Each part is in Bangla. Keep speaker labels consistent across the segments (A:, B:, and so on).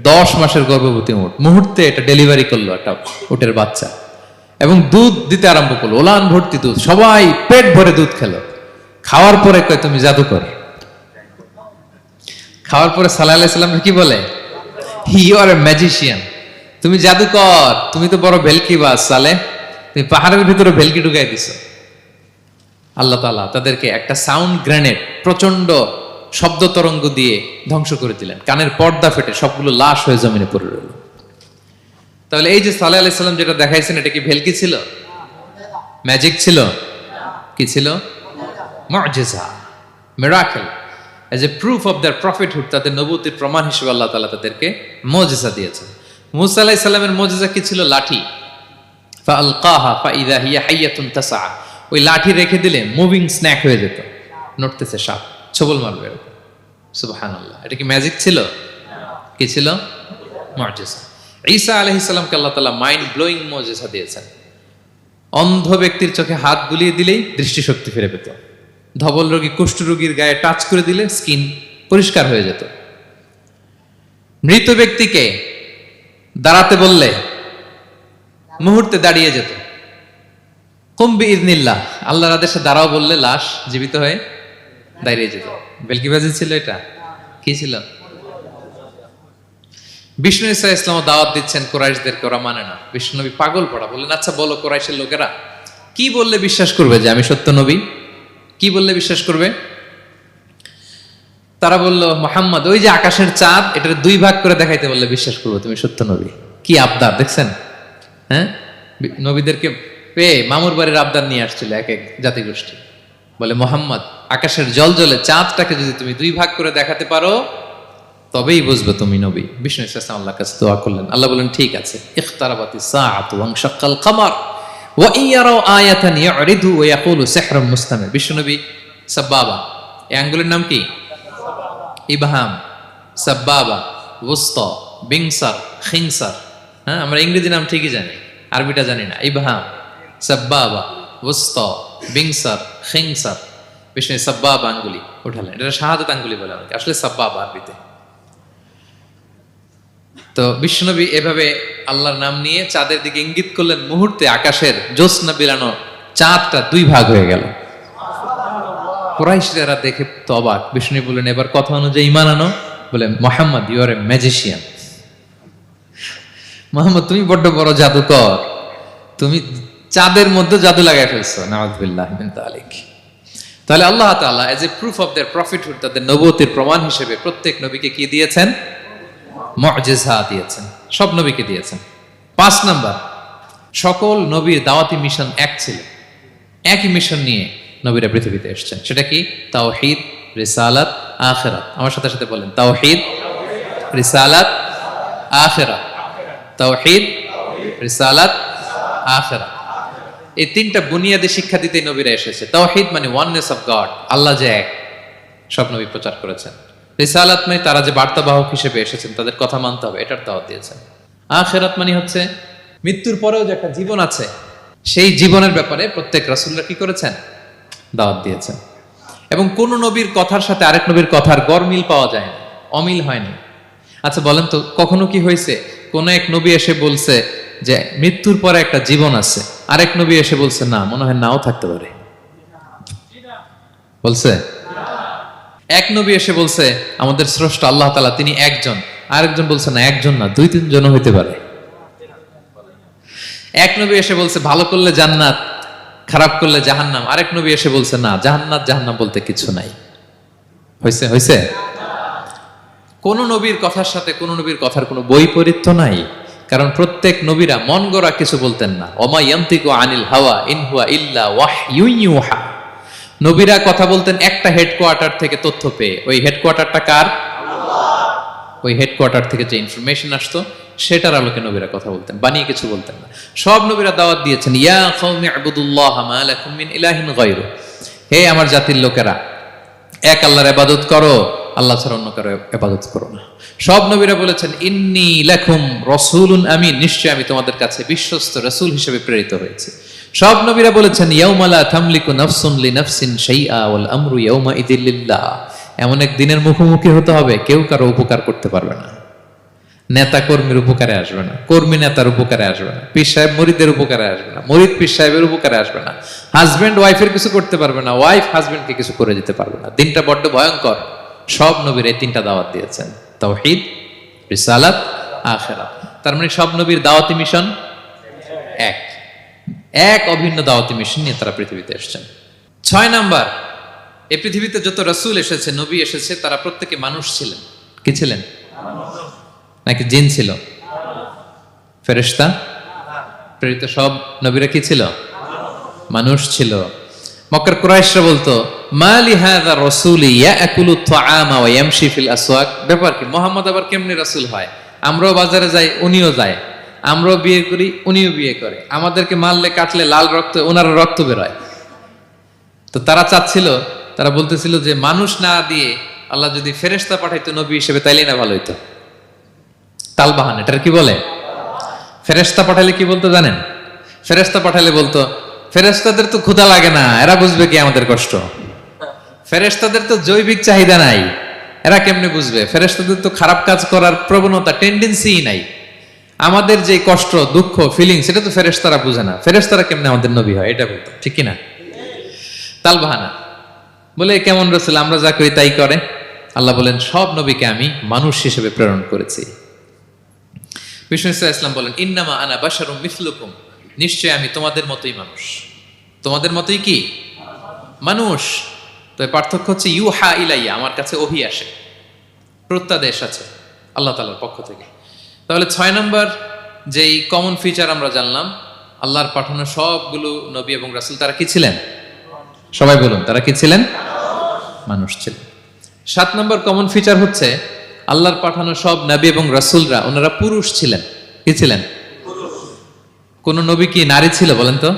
A: 10 মাসের গর্ভবতী উট, মুহূর্তে এটা ডেলিভারি করলো একটা উটের বাচ্চা, এবং দুধ দিতে আরম্ভ করলো, ওলান ভর্তি দুধ, সবাই পেট ভরে দুধ খেলো। খাওয়ার পরে কয় তুমি জাদুকর। খাওয়ার পরে সাল্লাল্লাহু আলাইহি সাল্লাম কি বলে, ইউ আর এ ম্যাজিশিয়ান, তুমি জাদুকর, তুমি তো বড় ভেলকিবাজ সালে, তুমি পাহাড়ের ভিতরে ভেলকি ঢুকাই দিছো। আল্লাহ তাআলা তাদেরকে একটা সাউন্ড গ্রেনেড, প্রচন্ড শব্দ তরঙ্গ দিয়ে ধ্বংস করে দিলেন, কানের পর্দা ফেটে সবগুলো লাশ হয়ে জমিনে পড়ে রইল। তাহলে এই যে সাল্লাল্লাহু আলাইহি সাল্লাম যেটা দেখাইছেন, এটা কি ভেলকি ছিল, ম্যাজিক ছিল, কি ছিল, মুআজিজা, miracle, as a proof of their prophethood, তাদের নবুয়তির প্রমাণ হিসেবে আল্লাহ তাআলা তাদেরকে মুআজিজা দিয়েছেন। মূসা আলাইহিস সালামের মুআজিজা কি ছিল, লাঠি, ফাআলকাহা ফাইযা হিয়া হাইয়াতুন তাসআ, ওই লাঠি রেখে দিলে মুভিং স্ন্যাক হয়ে যেত, নড়তেছে সাপ, ছবল মারবে এরকম। সুবহানাল্লাহ, এটা কি ম্যাজিক ছিল, কি ছিল, মুআজিজা। ঈসা আলাইহিস সালামকে আল্লাহ তাআলা মাইন্ড ব্লোয়িং মুআজিজা দিয়েছেন। অন্ধ ব্যক্তির চোখে হাত বুলিয়ে দিলেই দৃষ্টিশক্তি ফিরে পেত, ধবল রোগী, কুষ্ঠ রোগীর গায়ে টাচ করে দিলে স্কিন পরিষ্কার হয়ে যেত, মৃত ব্যক্তিকে দাঁড়াতে বললে মুহূর্তে দাঁড়িয়ে যেত, কুম বিইযনিল্লাহ, আল্লাহর আদেশে দাঁড়াও বললে লাশ জীবিত হয়ে দাঁড়িয়ে যেত। বেলকিবাজি ছিল এটা, কি ছিল? বিষ্ণু ঈসা ইসলাম দাওয়াত দিচ্ছেন কুরাইশদেরকে, ওরা মানে না। বিষ্ণু নবী পাগল পড়া, বললেন আচ্ছা বলো কুরাইশের লোকেরা কি বললে বিশ্বাস করবে যে আমি সত্য নবী, কি বললে বিশ্বাস করবে? তারা বলল, মুহাম্মদ ওই যে আকাশের চাঁদ, এটার 2 ভাগ করে দেখাইতে বললে বিশ্বাস করবো তুমি সত্য নবী। কি আবদার দেখছেন, হ্যাঁ, নবীদেরকে পেয়ে মামুর বাড়ির আবদার নিয়ে আসছিল এক এক জাতিগোষ্ঠী। বলে মুহাম্মদ আকাশের জল জলে চাঁদটাকে যদি তুমি 2 ভাগ করে দেখাতে পারো তবেই বুঝবে তুমি নবী। বিষ্ণু ইসলাম আল্লাহর কাছে দোয়া করলেন, আল্লাহ বললেন ঠিক আছে। ইখতারাবাতিস সাআতু ওয়ানশাক্কাল কমার ওয়া ইয়ারাউ আয়াতান ইয়ারিদু ওয়া ইয়াকুলু সিহরুম মুস্তামির। বিষ্ণু নবী সাব্বাবা, এই আঙ্গুলের নাম কি? ইবহাম, সাব্বাবা, ওয়ুসতা, বিংসার, খিনসার। হ্যাঁ, আমরা ইংরেজি নাম ঠিকই জানি, আরবিটা জানি না। ইবহাম, সাব্বাবা, ওয়ুসতা, বিংসার, খিনসার। বিষ্ণু সাব্বাবা আঙ্গুলি উঠালেন, এটা শাহাদাত আঙ্গুলি বলে অনেকে, আসলে সাব্বাবা আরবিতে। তো বিশ্বনবী এভাবে আল্লাহর নাম নিয়ে চাঁদের দিকে ইঙ্গিত করলেন, মুহূর্তে আকাশের জ্যোৎস্না বিলানো চাঁদটা 2 ভাগ হয়ে গেল। কুরাইশরা দেখে তো অবাক। বিষ্ণু বললেন এবার কথা অনুযায়ী ঈমান আনো। বলে Muhammad you are a magician, Muhammad তুমি বড্ড বড় জাদুকর, তুমি চাঁদের মধ্যে জাদু লাগাই ফেলছো, নাউযুবিল্লাহি মিন যালিক। তাহলে আল্লাহ তাআলা age a proof of their prophethood, তাদের নবুয়তির প্রমাণ হিসেবে প্রত্যেক নবীকে কি দিয়েছেন? মুআজিজা দিয়েছেন, সব নবীকে দিয়েছেন। 5 নাম্বার, সকল নবীর দাওয়াতি মিশন এক ছিল, একই মিশন নিয়ে নবীরা পৃথিবীতে এসেছেন। সেটা কি? তাওহীদ, রিসালাত, আখিরাত। আমার সাথে সাথে বলেন, তাওহীদ, রিসালাত, আখিরাত। তাওহীদ, রিসালাত, আখিরাত, এই 3টা বুনিয়াদী শিক্ষা দিতে নবীরা এসেছে। তাওহীদ মানে ওয়াননেস অফ গড, আল্লাহ যে এক, সব নবী প্রচার করেছেন। রিসালাত মানে তারা যে বার্তাবাহক হিসেবে এসেছেন, তাদের কথা মানতে হবে, এটার দাওয়াত দিয়েছেন। আখিরাত মানে হচ্ছে মৃত্যুর পরেও যে একটা জীবন আছে, সেই জীবনের ব্যাপারে প্রত্যেক রাসূলরা কি করেছেন? দাওয়াত দিয়েছেন। এবং কোন নবীর কথার সাথে আরেক নবীর কথার গরমিল পাওয়া যায় না, অমিল হয়নি। আচ্ছা বলেন তো, কখনো কি হয়েছে কোন এক নবী এসে বলছে যে মৃত্যুর পরে একটা জীবন আছে, আরেক নবী এসে বলছে না, মনে হয় নাও থাকতে পারে? বলছে? এক নবী এসে বলছে আমাদের স্রষ্টা আল্লাহ তাআলা তিনি একজন, আরেকজন বলছে না একজন না, 2-3 জন হইতে পারে। এক নবী এসে বলছে ভালো করলে জান্নাত, খারাপ করলে জাহান্নাম, আরেক নবী এসে বলছে না, জান্নাত জাহান্নাম বলতে কিছু নাই। হইছে? হইছে? কোন নবীর কথার সাথে কোন নবীর কথার কোনো বৈপরীত্য নাই, কারণ প্রত্যেক নবীরা মন গড়া কিছু বলতেন না। ওমা ইয়ান্তিকু আনিল হাওয়া ইন হুয়া ইল্লা ওয়াহয়ুন ইউহা। নবীরা কথা বলতেন একটা হেডকোয়ার্টার থেকে তথ্য পেয়ে। ওই হেডকোয়ার্টারটা কার? আল্লাহ। ওই হেডকোয়ার্টার থেকে যে ইনফরমেশন আসতো সেটার আলোকে নবীরা কথা বলতেন, বানিয়ে কিছু বলতেন না। সব নবীরা দাওয়াত দিয়েছেন, ইয়া কওমি ইবুদুল্লাহ মা লাকুম মিন ইলাহিন গায়রু, হে আমার জাতির লোকেরা এক আল্লাহর ইবাদত করো, আল্লাহ ছাড়া অন্য কারো ইবাদত করো না। সব নবীরা বলেছেন ইন্নী লাকুম রাসূলুন আমিন, নিশ্চয় আমি তোমাদের কাছে বিশ্বস্ত রাসূল হিসেবে প্রেরিত হয়েছি। সব নবীরা বলেছেন ইয়াউমা লা তামলিকু নাফসুন লিনাফসিন শাইআ ওয়াল আমরু ইয়াউমা ইযিল লিল্লাহ, এমন এক দিনের মুখোমুখি হতে হবে কেউ কারো উপকার করতে পারবে না। নেতা কর্মীর উপকারে আসবে না, কর্মী নেতার উপকারে আসবে না, পীর সাহেব মরিদের উপকারে আসবে না, মরিদ পীর সাহেবের উপকারে আসবে না, হাজবেন্ড ওয়াইফের কিছু করতে পারবে না, ওয়াইফ হাজবেন্ডকে কিছু করে দিতে পারবে না। দিনটা বড্ড ভয়ঙ্কর। সব নবীর এই তিনটা দাওয়াত দিয়েছেন, তাওহীদ, রিসালাত, আখিরাত। তার মানে সব নবীর দাওয়াতি মিশন এক, এক অভিন্ন দাওয়াতি মিশন নিয়ে তারা পৃথিবীতে এসেছেন। 6 নাম্বার, এই পৃথিবীতে যত রাসূল এসেছে, নবী এসেছে, তারা প্রত্যেকে মানুষ ছিলেন। কি ছিলেন? নাকি জিন ছিল? ফেরেশতা? প্রেরিত সব নবীরা কি ছিল? মানুষ ছিল। মক্কার কুরাইশরা বলতো, মা লিহাযা রাসূলি ইয়াকুলু আত-তাআমা ওয়া ইয়ামশি ফিল আসওয়াক। ব্যাপার কি, মুহাম্মদ আবার কেমনে রাসূল হয়? আমরাও বাজারে যাই, উনিও যায়, আমরাও বিয়ে করি, উনিও বিয়ে করে, আমাদেরকে মারলে কাটলে লাল রক্ত, ওনারও রক্ত বের হয়। তো তারা চাচ্ছিল, তারা বলতেছিল যে মানুষ না দিয়ে আল্লাহ যদি ফেরেশতা পাঠাইতো নবী হিসেবে, তাইলেই না ভালো হইতো। তালবাহান, এটার কি বলে? ফেরেশতা পাঠালে কি বলতো জানেন? ফেরেশতা পাঠালে বলতো, ফেরেশতাদের তো ক্ষুধা লাগে না, এরা বুঝবে কি আমাদের কষ্ট? ফেরেশতাদের তো জৈবিক চাহিদা নাই, এরা কেমনে বুঝবে? ফেরেশতাদের তো খারাপ কাজ করার প্রবণতা, টেন্ডেন্সি নাই। আমাদের যে কষ্ট, দুঃখ, ফিলিং, সেটা তো ফেরেশতারা বুঝে না, ফেরেশতারা কেমনে আমাদের নবী হয়? এটা বলতো, ঠিক কিনা? তালবাহানা বলে, কেমন রাসূল, আমরা যা করি তাই করে। আল্লাহ বলেন, সব নবীকে আমি মানুষ হিসেবে প্রেরণ করেছি। বিষ্ণু ইসলাম বলেন, ইন্নামা আনা বাশারুম মিসলুকুম, নিশ্চয় আমি তোমাদের মতোই মানুষ। তোমাদের মতোই কি মানুষ। তো পার্থক্য হচ্ছে ইউহা ইলাইয়া, আমার কাছে ওহী আসে, প্রত্যাদেশ আছে আল্লাহ তাআলার পক্ষ থেকে। তাহলে 6 নম্বর যেই কমন ফিচার আমরা জানলাম, আল্লাহর পাঠানো সবগুলো নবী এবং রাসূল তারা কি ছিলেন? সবাই বলুন, তারা কি ছিলেন? মানুষ ছিলেন। 7 নম্বর কমন ফিচার হচ্ছে, আল্লাহর পাঠানো সব নবী এবং রাসূলরা ওনারা পুরুষ ছিলেন। কি ছিলেন? কোন নবী কি নারী ছিল বলেন তো?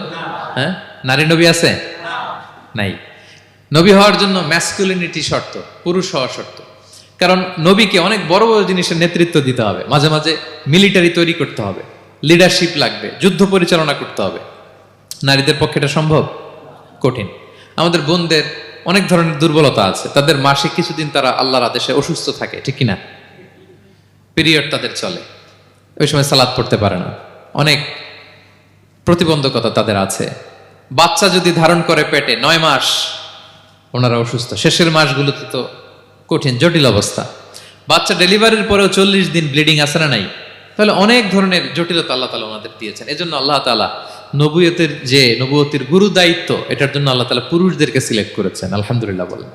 A: হ্যাঁ, নারী নবী আছে? নাই। নবী হওয়ার জন্য ম্যাসকুলিনিটি শর্ত, পুরুষ হওয়া শর্ত। কারণ নবীকে অনেক বড় বড় জিনিসের নেতৃত্ব দিতে হবে, মাঝে মাঝে মিলিটারি তৈরি করতে হবে, লিডারশিপ লাগবে, যুদ্ধ পরিচালনা করতে হবে। নারীদের পক্ষে এটা সম্ভব? কঠিন। আমাদের বোনদের অনেক ধরনের দুর্বলতা আছে, তাদের মাসে কিছুদিন তারা আল্লাহর আদেশে অসুস্থ থাকে, ঠিক কিনা? পিরিয়ড তাদের চলে, ওই সময় সালাত পড়তে পারে না, অনেক প্রতিবন্ধকতা তাদের আছে। বাচ্চা যদি ধারণ করে পেটে 9 মাস, ওনারা অসুস্থ। শেষের মাসগুলোতে তো কঠিন, জটিল অবস্থা। বাচ্চা ডেলিভারির পরেও 40 দিন ব্লিডিং আছে না নাই? তাহলে অনেক ধরনের জটিলতা আল্লাহ তাআলা ওনাদের দিয়েছেন। এজন্য আল্লাহ তাআলা নবুয়তের যে নবুয়তির গুরু দায়িত্ব, এটার জন্য আল্লাহ তাআলা পুরুষদেরকে সিলেক্ট করেছেন। আলহামদুলিল্লাহ বলেন।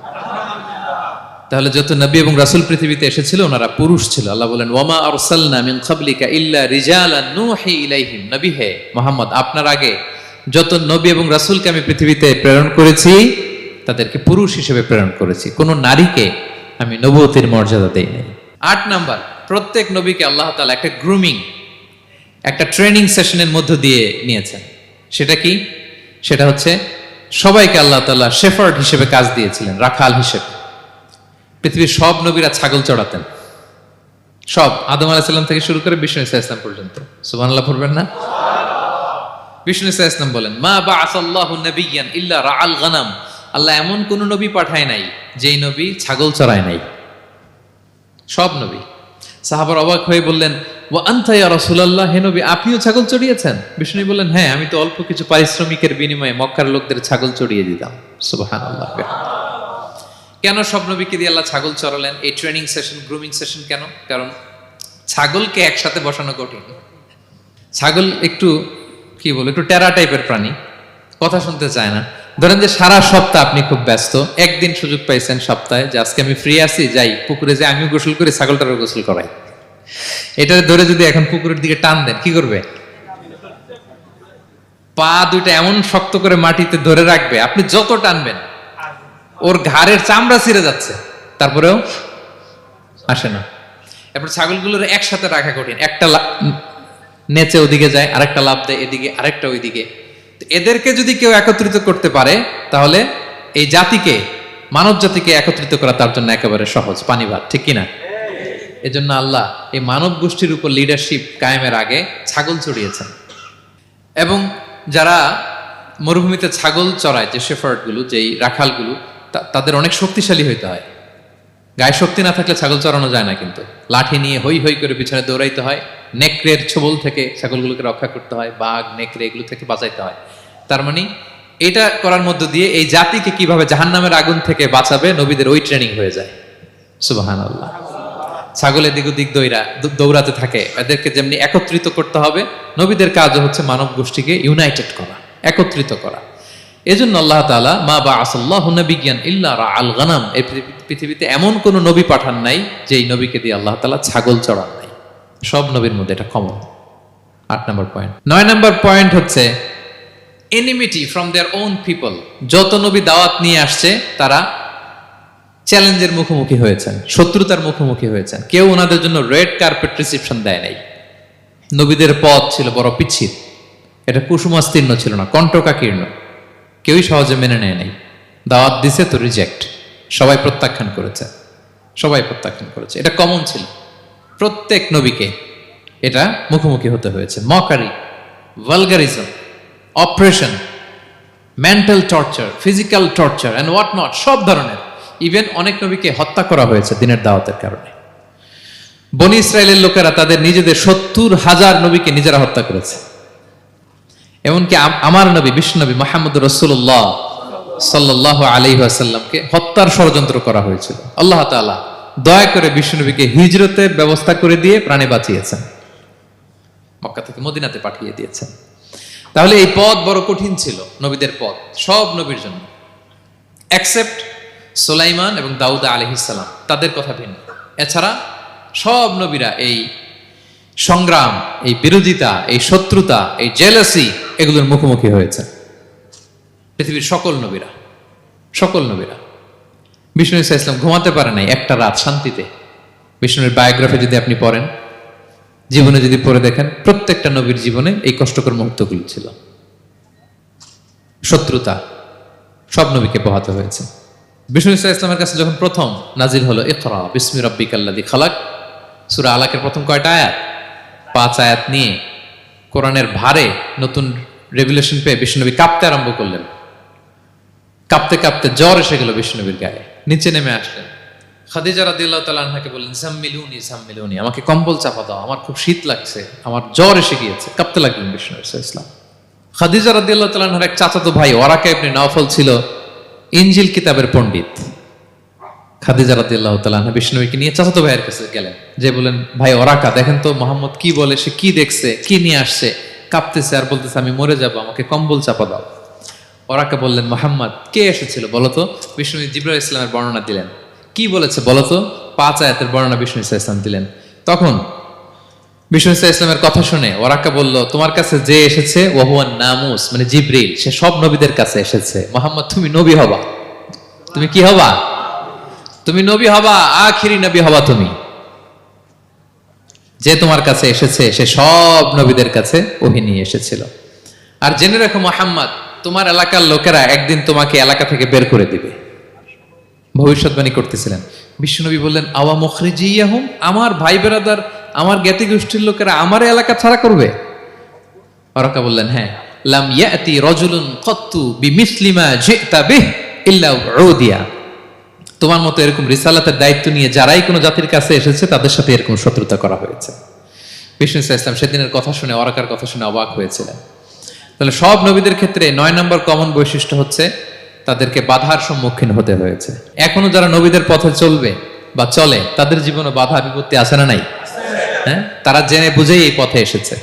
A: তাহলে যত নবী এবং রাসূল পৃথিবীতে এসেছিল ওনারা পুরুষ ছিল। আল্লাহ বলেন, ওয়ামা আরসালনা মিন ক্বাবলিকা ইল্লা রিজালান নূহি ইলাইহিম। নবী হে মুহাম্মদ, আপনার আগে যত নবী এবং রাসূলকে আমি পৃথিবীতে প্রেরণ করেছি, তাদেরকে পুরুষ হিসেবে প্রেরণ করেছি, কোন নারীকে আমি নবুয়তির মর্যাদা দেই নাই। 8 নাম্বার, প্রত্যেক নবীকে আল্লাহ তাআলা একটা গ্রুমিং, একটা ট্রেনিং সেশনের মধ্য দিয়ে নিয়েছেন। সেটা কি? সেটা হচ্ছে সবাইকে আল্লাহ তাআলা শেফার্ড হিসেবে কাজ দিয়েছিলেন, রাখাল হিসেবে। পৃথিবীর সব নবীরা ছাগল চড়াতেন, সব, আদম আলাইহিস সালাম থেকে শুরু করে বিষ্ণু ইসা ইসলাম পর্যন্ত। সুবহানাল্লাহ পড়বেন না? বিষ্ণু ইসা ইসলাম বলেন, মা বাআসাল্লাহু নাবিয়্যান ইল্লা রাআল গানাম। আল্লাহ এমন কোন নবী পাঠায় নাই যেই নবী ছাগল চড়ায় নাই, সব নবী। সাহাবার অবাক হয়ে বললেন, ওয়া আনতা ইয়া রাসূলুল্লাহ, হে নবী আপনিও ছাগল চড়িয়েছেন? বিষ্ণু বললেন, হ্যাঁ, আমি তো অল্প কিছু পারিশ্রমিকের বিনিময়ে মক্কার লোকদের ছাগল চড়িয়ে দিতাম। সুবহানাল্লাহ। কেন সব নবীকে দিয়ে আল্লাহ ছাগল চড়ালেন? এই ট্রেনিং সেশন, গ্রুমিং সেশন কেন? কারণ ছাগলকে একসাথে বসানো কঠিন। ছাগল একটু কি বলে, একটু টেরা টাইপের প্রাণী, কথা শুনতে চায় না। ধরেন যে সারা সপ্তাহ আপনি খুব ব্যস্ত, একদিন সুযোগ পাইছেন সপ্তাহে যে আজকে আমি ফ্রি আছি, যাই পুকুরে যে আমিও গোসল করি, ছাগলটারও গোসল করাই। এটা ধরে যদি এখন পুকুরের দিকে টান দেন, কি করবে? পা দুইটা এমন শক্ত করে মাটিতে ধরে রাখবে, আপনি যত টানবেন ওর ঘাড়ের চামড়া ছিঁড়ে যাচ্ছে, তারপরেও আসে না। এরপর ছাগলগুলোর একসাথে রাখা কঠিন, একটা নেচে ওদিকে যায়, আরেকটা লাফ দেয় এদিকে, আরেকটা ওইদিকে। এদেরকে যদি কেউ একত্রিত করতে পারে, তাহলে এই জাতিকে, মানব জাতিকে একত্রিত করা তার জন্য একেবারে সহজ, পানি ভাত, ঠিক কিনা? এজন্য আল্লাহ এই মানব গোষ্ঠীর উপর লিডারশিপ কায়েমের আগে ছাগল চড়িয়েছেন। এবং যারা মরুভূমিতে ছাগল চড়ায়, যে শেফার্ড গুলো, যেই রাখালগুলো, তাদের অনেক শক্তিশালী হইতে হয়। গায়ে শক্তি না থাকলে ছাগল চড়ানো যায় না, কিন্তু লাঠি নিয়ে হই হই করে পিছনে দৌড়াইতে হয়, নেকড়ের ছোবল থেকে ছাগলগুলোকে রক্ষা করতে হয়, বাঘ নেকড়ে এগুলো থেকে বাঁচাইতে হয়। তার মানে এটা করার মধ্য দিয়ে এই জাতিকে কিভাবে জাহান্নামের আগুন থেকে বাঁচাবে নবীদের ওই ট্রেনিং হয়ে যায়। সুবহানাল্লাহ। ছাগল এদিক ওদিক দৌড়াতে থাকে, এদেরকে যেমনি একত্রিত করতে হবে, নবীদের কাজও হচ্ছে মানব গোষ্ঠীকে ইউনাইটেড করা, একত্রিত করা। এজন্য আল্লাহ তাআলা মা বাআসাল্লাহু নাবিয়্যান ইল্লা রাআল গানাম, এই পৃথিবীতে এমন কোন নবী পাঠান নাই যেই নবীকে দিয়ে আল্লাহ তাআলা ছাগল চড়ান নাই। সব নবীর মধ্যে এটা কমন। 8 নম্বর পয়েন্ট। 9 নম্বর পয়েন্ট হচ্ছে enmity from their own people. যত নবী দাওয়াত নিয়ে আসছে তারা চ্যালেঞ্জের মুখোমুখি হয়েছেন, শত্রুতার মুখোমুখি হয়েছেন। কেউ ওনাদের জন্য রেড কার্পেট রিসেপশন দেয় নাই। নবীদের পথ ছিল বড় পিচ্ছিল, এটা কুসুমাস্তীর্ণ ছিল না, কণ্টকাকীর্ণ। কেউই সহজে মেনে নেয় নাই। দাওয়াত দিছে তো রিজেক্ট, সবাই প্রত্যাখ্যান করেছে, সবাই প্রত্যাখ্যান করেছে। এটা কমন ছিল, প্রত্যেক নবীকে এটা মুখোমুখি হতে হয়েছে। Mockery, vulgarism, operation, mental torture, physical torture and what not, সব ধরনের। ইভেন অনেক নবীকে হত্যা করা হয়েছে দিনের দাওয়াতের কারণে। বনি ইসরায়েলের লোকেরা তাদের নিজেদের 70,000 নবীকে নিজেরা হত্যা করেছে। এমনকি আমার নবী বিশ্বনবী মুহাম্মদ রাসূলুল্লাহ সাল্লাল্লাহু আলাইহি ওয়াসাল্লামকে হত্যার ষড়যন্ত্র করা হয়েছিল। আল্লাহ তাআলা দয়া করে বিশ্বনবীকে হিজরতের ব্যবস্থা করে দিয়ে প্রাণে বাঁচিয়েছেন, মক্কা থেকে মদিনাতে পাঠিয়ে দিয়েছেন। তাহলে এই পথ বড় কঠিন ছিল, নবীদের পথ সব নবীর জন্য, এক্সেপ্ট সুলাইমান এবং দাউদ আলাইহিস সালাম, তাদের কথা ভিন্ন। এছাড়া সব নবীরা এই সংগ্রাম, এই বিরোধিতা, এই শত্রুতা, এই জেলাসি, এগুলোর মুখোমুখি হয়েছে পৃথিবীর সকল নবীরা, সকল নবীরা। বিষ্ণু ঈসা ইসলাম ঘুমাতে পারে নাই একটা রাত শান্তিতে। বিষ্ণুর বায়োগ্রাফি যদি আপনি পড়েন, জীবনে যদি পড়ে দেখেন, প্রত্যেকটা নবীর জীবনে এই কষ্টকর মুহূর্তগুলো ছিল। শত্রুতা সব নবীকে পোহাতে হয়েছে। বিষ্ণু ঈসা ইসলামের কাছে যখন প্রথম নাজিল হলো ইকরা বিসমি রাব্বিকাল্লাযী খালাক, সূরা আলাকের প্রথম কয়টা আয়াত? 5 আয়াত নিয়ে কোরআনের ভারে নতুন রেভেলেশন পেয়ে বিষ্ণুনবী কাঁপতে আরম্ভ করলেন। কাঁপতে কাঁপতে জ্বর এসে গেল বিষ্ণুনবীর গায়ে, নিচে নেমে আসলেন। খাদিজা রাদিয়াল্লাহু তাআলা আনহাকে বললেন, জাম্মিলুনি জাম্মিলুনি, আমাকে কম্বল চাপা দাও, আমার খুব শীত লাগছে, আমার জ্বর এসে গিয়েছে। কাঁপতে লাগলেন বিষ্ণু ঈসা ইসলাম। খাদিজা রাদিয়াল্লাহু তাআলা আনহার এক চাচাতো ভাই ওরাকা ইবনে নওফল ছিল ইনজিল কিতাবের পণ্ডিত। খাদিজা রাদিয়াল্লাহু তাআলা আনহা বিষ্ণুনবীকে নিয়ে চাচাতো ভাইয়ের কাছে গেলেন, যে বলেন, ভাই ওরাকা, দেখেন তো মুহাম্মদ কি বলে, সে কি দেখছে, কি নিয়ে আসছে, কাঁপতেছে আর বলতেছে আমি মরে যাব, আমাকে কম্বল চাপা দাও। ওরাকা বললেন, মুহাম্মদ কে এসেছিল বলতো? বিষ্ণু জিবরাইল ইসলামের বর্ণনা দিলেন। কি বলেছে বলতো? 5 আয়াতের বর্ণনা বিষ্ণু ঈসা ইসলাম দিলেন। তখন বিষ্ণু ঈসা ইসলামের কথা শুনে ওরাকা বলল, তোমার কাছে যে এসেছে ওয়াহুয়ান নামুস, মানে জিবরিল, সে সব নবীদের কাছে এসেছে। মুহাম্মদ তুমি নবী হবা, তুমি কি হবা? তুমি নবী হবা, আখিরি নবী হবা তুমি। যে তোমার কাছে এসেছে সে সব নবীদের কাছে ওহী নিয়ে এসেছিল। আর জেনে রাখো মুহাম্মদ, তোমার এলাকার লোকেরা একদিন তোমাকে এলাকা থেকে বের করে দিবে। ভবিষ্যৎবাণী করতেছিলেন। বিশ্বনবী বললেন, আওয়া মুখরিজিয়াহুম, আমার ভাই বেরাদার, আমার জ্ঞাতি গোষ্ঠীর লোকেরা আমার এলাকা ছাড়া করবে? ওরাকা বললেন, হ্যাঁ। লাম ইয়াতি রাজুলুন ক্বাত্তু বিমিসলি মা জিতা বিহি ইল্লা উদিয়া, তোমার মতো এরকম রিসালাতের দায়িত্ব নিয়ে যারাই কোনো জাতির কাছে এসেছে তাদের সাথে এরকম শত্রুতা করা হয়েছে। বিষ্ণু ঈসা ইসলাম সেদিনের কথা শুনে, ওরাকার কথা শুনে অবাক হয়েছিলেন। তাহলে সব নবীদের ক্ষেত্রে 9 নম্বর কমন বৈশিষ্ট্য হচ্ছে তাদেরকে বাধার সম্মুখীন হতে হয়েছে। এখনো যারা নবীদের পথে চলবে বা চলে, তাদের জীবনে বাধা বিপত্তি আছে না নাই? হ্যাঁ, তারা জেনে বুঝেই এই পথে এসেছে,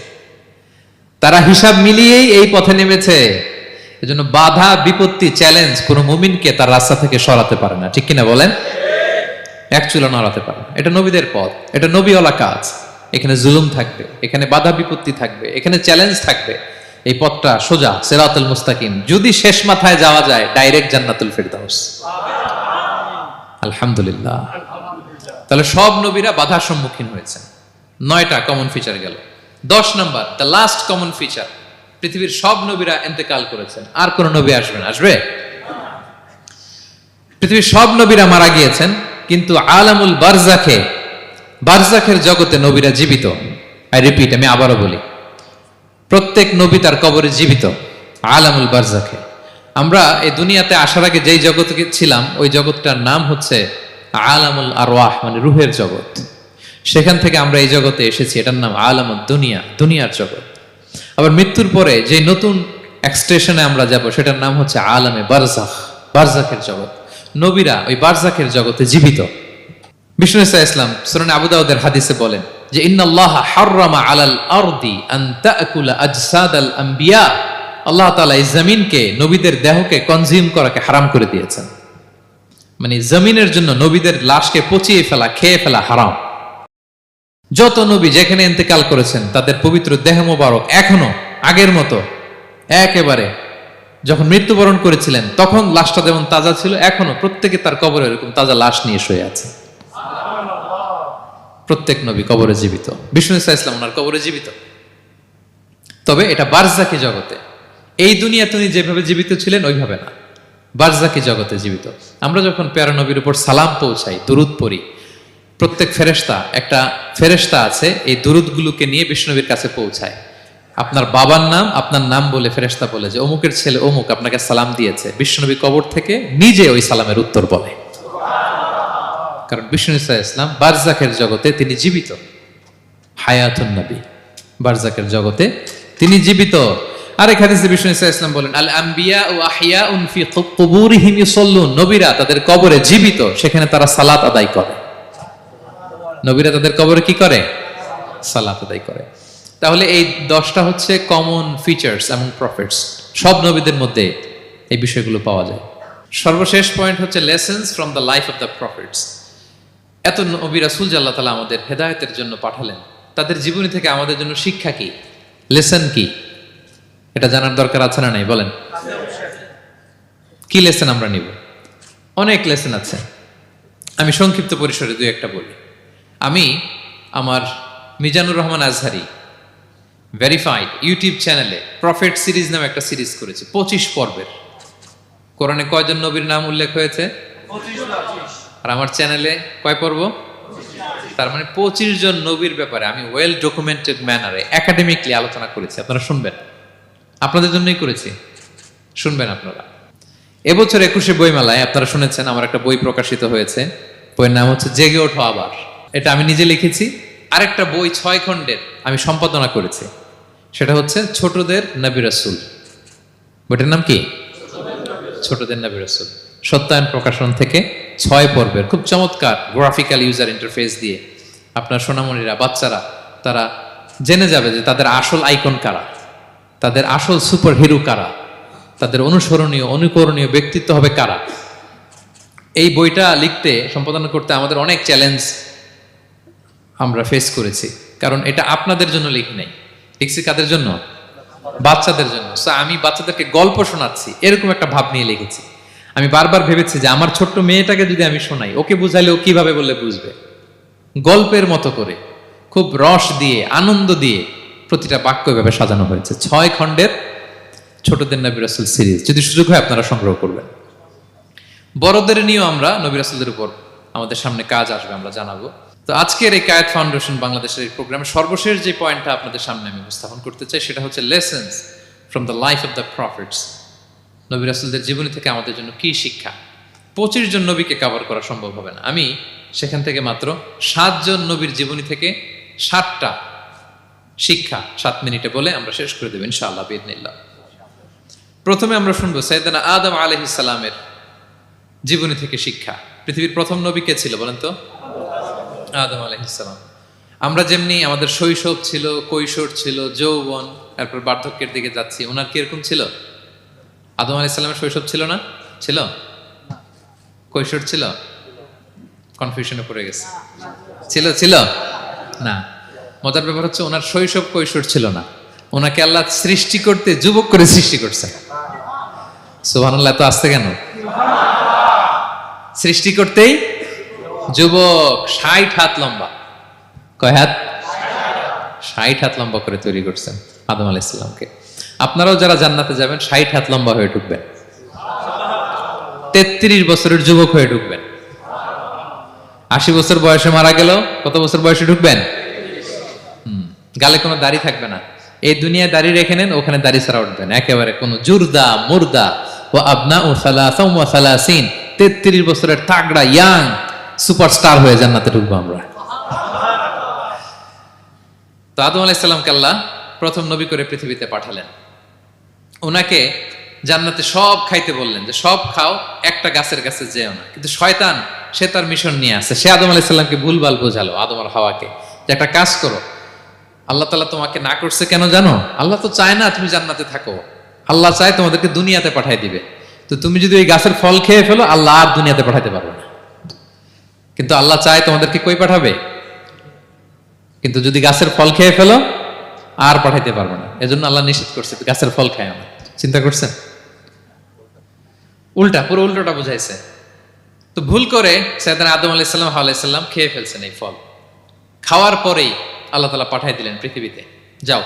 A: তারা হিসাব মিলিয়েই এই পথে নেমেছে। এজন্য বাধা বিপত্তি চ্যালেঞ্জ কোন মুমিনকে তার রাস্তা থেকে সরাতে পারে না, ঠিক কিনা বলেন? এক চুলো নড়াতে পারে না। এটা নবীদের পথ, এটা নবীওয়ালা কাজ। এখানে জুলুম থাকবে, এখানে বাধা বিপত্তি থাকবে, এখানে চ্যালেঞ্জ থাকবে। এই পথটা সোজা, সিরাতুল মুস্তাকিম। যদি শেষ মাথায় যাওয়া যায়, ডাইরেক্ট জান্নাতুল ফিরদাউস। আলহামদুলিল্লাহ। তাহলে সব নবীরা বাধার সম্মুখীন হয়েছে। 9টা কমন ফিচার গেল। 10 নম্বর, দ্য লাস্ট কমন ফিচার, পৃথিবীর সব নবীরা ইন্তেকাল করেছেন, আর কোন নবী আসবে না? আসবে? পৃথিবীর সব নবীরা মারা গিয়েছেন, কিন্তু আলামুল বারজাখে, বারজাখের জগতে নবীরা জীবিত। আই রিপিট, আমি আবারও বলি, প্রত্যেক নবী তার কবরে জীবিত। আলামুল বারজাখে। আমরা এই দুনিয়াতে আসার আগে যেই জগতে ছিলাম, ওই জগৎটার নাম হচ্ছে আলামুল আরওয়াহ, মানে রুহের জগৎ। সেখান থেকে আমরা এই জগতে এসেছি, এটার নাম আলামুদ দুনিয়া, দুনিয়ার জগৎ। আবার মৃত্যুর পরে যে নতুন এক্সটেশনে আমরা যাব সেটার নাম হচ্ছে আলামে বারজাখ, বারজাখের জগৎ। নবীরা ওই বারজাখের জগতে জীবিত। বিষ্ণু ইসলাম সূরা আবু দাউদের হাদিসে বলেন যে ইন্নাল্লাহা হাররামা আলাল আরদি আন তাকুলা আজসাদাল আম্বিয়া, আল্লাহ তাআলা এই জমিনকে, নবীদের দেহকে কনজিউম করাকে হারাম করে দিয়েছেন। মানে জমিনের জন্য নবীদের লাশকে পচিয়ে ফেলা, খেয়ে ফেলা হারাম। যত নবী যেখানে ইন্তেকাল করেছেন তাদের পবিত্র দেহ মোবারক এখনো আগের মতো একেবারে যখন মৃত্যুবরণ করেছিলেন তখন লাশটা যেমন তাজা ছিল, এখনো প্রত্যেকে তার কবরে এরকম তাজা লাশ নিয়ে শুয়ে আছে। প্রত্যেক নবী কবরে জীবিত, বিষ্ণু ইসলাম ওনার কবরে জীবিত। তবে এটা বারজাকি জগতে। এই দুনিয়া তিনি যেভাবে জীবিত ছিলেন ওইভাবে না, বারজাকি জগতে জীবিত। আমরা যখন প্যারা নবীর উপর সালাম পৌঁছাই, দুরুদ পড়ি, প্রত্যেক ফেরেশতা, একটা ফেরেশতা আছে এই দুরুদগুলোকে নিয়ে বিষ্ণুনবীর কাছে পৌঁছায়। আপনার বাবার নাম, আপনার নাম বলে ফেরেশতা বলে যে অমুকের ছেলে অমুক আপনাকে সালাম দিয়েছে। বিষ্ণুনবী কবর থেকে নিজে ওই সালামের উত্তর বলে, কারণ বিষ্ণু ইসলাম বারজাকের জগতে তিনি জীবিত। হায়াতুন নবী, বারজাকের জগতে তিনি জীবিত। আরেক হাদিসে বিষ্ণু ইসলাম বলেন আল আম্বিয়া ও আহিয়াউন ফি কুবুরিহিম ইউসাল্লুন, নবীরা তাদের কবরে জীবিত, সেখানে তারা সালাত আদায় করে। নবীরা তাদের কবরে কি করে? সালাত আদায় করে। তাহলে এই 10টা হচ্ছে কমন ফিচার্স এবং প্রফিটস, সব নবীদের মধ্যে এই বিষয়গুলো পাওয়া যায়। সর্বশেষ পয়েন্ট হচ্ছে lessons from the life of the profits. এত নবী রাসূল যে আল্লাহ তাআলা আমাদের হেদায়েতের জন্য পাঠালেন, তাদের জীবনী থেকে আমাদের জন্য শিক্ষা কি, লেসন কি, এটা জানার দরকার আছে না নাই? বলেন, কি লেসন আমরা নিব? অনেক লেসন আছে, আমি সংক্ষিপ্ত পরিসরে দুই একটা বলি। আমি আমার মিজানুর রহমান আজহারি ভেরিফাইড ইউটিউব চ্যানেলে প্রফেট সিরিজ নামে একটা সিরিজ করেছি, 25 পর্বের। কোরআনে কয়জন নবীর নাম উল্লেখ হয়েছে? 25। আর আমার চ্যানেলে কয় পর্ব? তার মানে 25 জন নবীর ব্যাপারে আমি ওয়েল ডকুমেন্টেড ম্যানারে একাডেমিকলি আলোচনা করেছি। আপনারা শুনবেন, আপনাদের জন্যই করেছি, শুনবেন আপনারা। এবছর 21শে বইমেলায় আপনারা শুনেছেন আমার একটা বই প্রকাশিত হয়েছে, বইয়ের নাম হচ্ছে জেগে ওঠো আবার। এটা আমি নিজে লিখেছি। আরেকটা বই 6 খণ্ডের আমি সম্পাদনা করেছি, সেটা হচ্ছে ছোটদের নবী রাসূল। বইটার নাম কি? ছোটদের নবী রাসূল। সত্যায়ন প্রকাশন থেকে 6 পর্বের খুব চমৎকার গ্রাফিক্যাল ইউজার ইন্টারফেস দিয়ে আপনার সোনামণিরা, বাচ্চারা তারা জেনে যাবে যে তাদের আসল আইকন কারা, তাদের আসল সুপার হিরো কারা, তাদের অনুসরণীয় অনুকরণীয় ব্যক্তিত্ব হবে কারা। এই বইটা লিখতে, সম্পাদনা করতে আমাদের অনেক চ্যালেঞ্জ আমরা ফেস করেছি, কারণ এটা আপনাদের জন্য লিখি নাই, লিখছি কাদের জন্য? বাচ্চাদের জন্য। সো আমি বাচ্চাদেরকে গল্প শোনাচ্ছি এরকম একটা ভাব নিয়ে লিখেছি। আমি বারবার ভেবেছি যে আমার ছোট্ট মেয়েটাকে যদি আমি শোনাই, ওকে বুঝাইলে ও কিভাবে বললে বুঝবে। গল্পের মতো করে খুব রস দিয়ে, আনন্দ দিয়ে প্রতিটা বাক্য এভাবে সাজানো হয়েছে। 6 খণ্ডের ছোটদের নবী রাসূল সিরিজ, যদি সুযোগ হয় আপনারা সংগ্রহ করবেন। বড়দের নিয়েও আমরা নবী রাসূলদের উপর আমাদের সামনে কাজ আসবে, আমরা জানাবো। তো আজকের এই কায়েত ফাউন্ডেশন বাংলাদেশের এই প্রোগ্রামে সর্বশেষ যে পয়েন্টটা আপনাদের সামনে আমি উপস্থাপন করতে চাই সেটা হচ্ছে lessons from the life of the profits. নবী রাসূলদের জীবনী থেকে আমাদের জন্য কি শিক্ষা? 25 জন নবীকে কভার করা সম্ভব হবে না। আমি সেখান থেকে মাত্র 7 জন নবীর জীবনী থেকে 7টা শিক্ষা 7 মিনিটে বলে আমরা শেষ করে দেব ইনশাআল্লাহ বিইذنিল্লাহ। প্রথমে আমরা শুনবো সাইয়েদনা আদম আলাইহিস সালামের জীবনী থেকে শিক্ষা। পৃথিবীর প্রথম নবী কে ছিল বলেন তো? আদম আলাইহিস সালাম। আমরা যেমনি আমাদের শৈশব ছিল, কৈশোর ছিল, যৌবন, তারপর বার্ধক্যের দিকে যাচ্ছি, ওনার কি এরকম ছিল? আদম আলাইহিস সালামের শৈশব ছিল না? ছিল? কৈশোর ছিল? কনফিউশনে পড়ে গেছে। ছিল? ছিল না। মজার ব্যাপার হচ্ছে ওনার শৈশব কৈশোর ছিল না, ওনাকে আল্লাহ সৃষ্টি করতে যুবক করে সৃষ্টি করছে। সুবহানাল্লাহ, এত আসতে কেন? সৃষ্টি করতেই যুবক, 60 হাত লম্বা। কয় হাত? 60 হাত লম্বা করে তৈরি করছেন আদম আলাইহিস সালামকে। আপনারাও যারা জান্নাতে যাবেন 60 হাত লম্বা হয়ে ঢুকবেন, 33 বছরের যুবক হয়ে ঢুকবেন। 80 বছর বয়সে মারা গেল, কত বছর বয়সে ঢুকবেন? গালে কোনো দাড়ি থাকবে না। এই দুনিয়ায় দাড়ি রেখে নেন, ওখানে দাড়ি ছাড়া উঠবেন একেবারে কোনো জুরদা মুর্দা ও আবনা ও সালাসা ওয়া সালাসিন। 33 বছরের তাগড়া ইয়াং সুপারস্টার হয়ে জান্নাতে ঢুকবো আমরা। তো আদম আলাইহিস সালামকে আল্লাহ প্রথম নবী করে পৃথিবীতে পাঠালেন। ওনাকে জান্নাতে সব খাইতে বললেন যে সব খাও, একটা গাছের কাছে যেও না। কিন্তু শয়তান সে তার মিশন নিয়ে আসে, সে আদম আলাইহিস সালামকে ভুলভাল বোঝালো, আদম আর হাওয়াকে, যে একটা কাজ করো, আল্লাহ তাআলা তোমাকে না করছে কেন জানো? আল্লাহ তো চায় না তুমি জান্নাতে থাকো, আল্লাহ চায় তোমাদেরকে দুনিয়াতে পাঠাই দিবে। তো তুমি যদি ওই গাছের ফল খেয়ে ফেলো, আল্লাহ আর দুনিয়াতে পাঠাইতে পারবে না। কিন্তু আল্লাহ চায় তোমাদেরকে কই পাঠাবে? কিন্তু যদি গাছের ফল খেয়ে ফেলো, আর পাঠাইতে পারবে না। এজন্য আল্লাহ নিষেধ করছে গাছের ফল খায় না। চিন্তা করছেন? উল্টা, পুরো উল্টোটা বুঝাইছে। তো ভুল করে সাইয়েদনা আদম আলাইহিস সালাম, হাওয়া আলাইহিস সালাম খেয়ে ফেলছেন এই ফল। খাওয়ার পরেই আল্লাহ তাআলা পাঠাই দিলেন পৃথিবীতে, যাও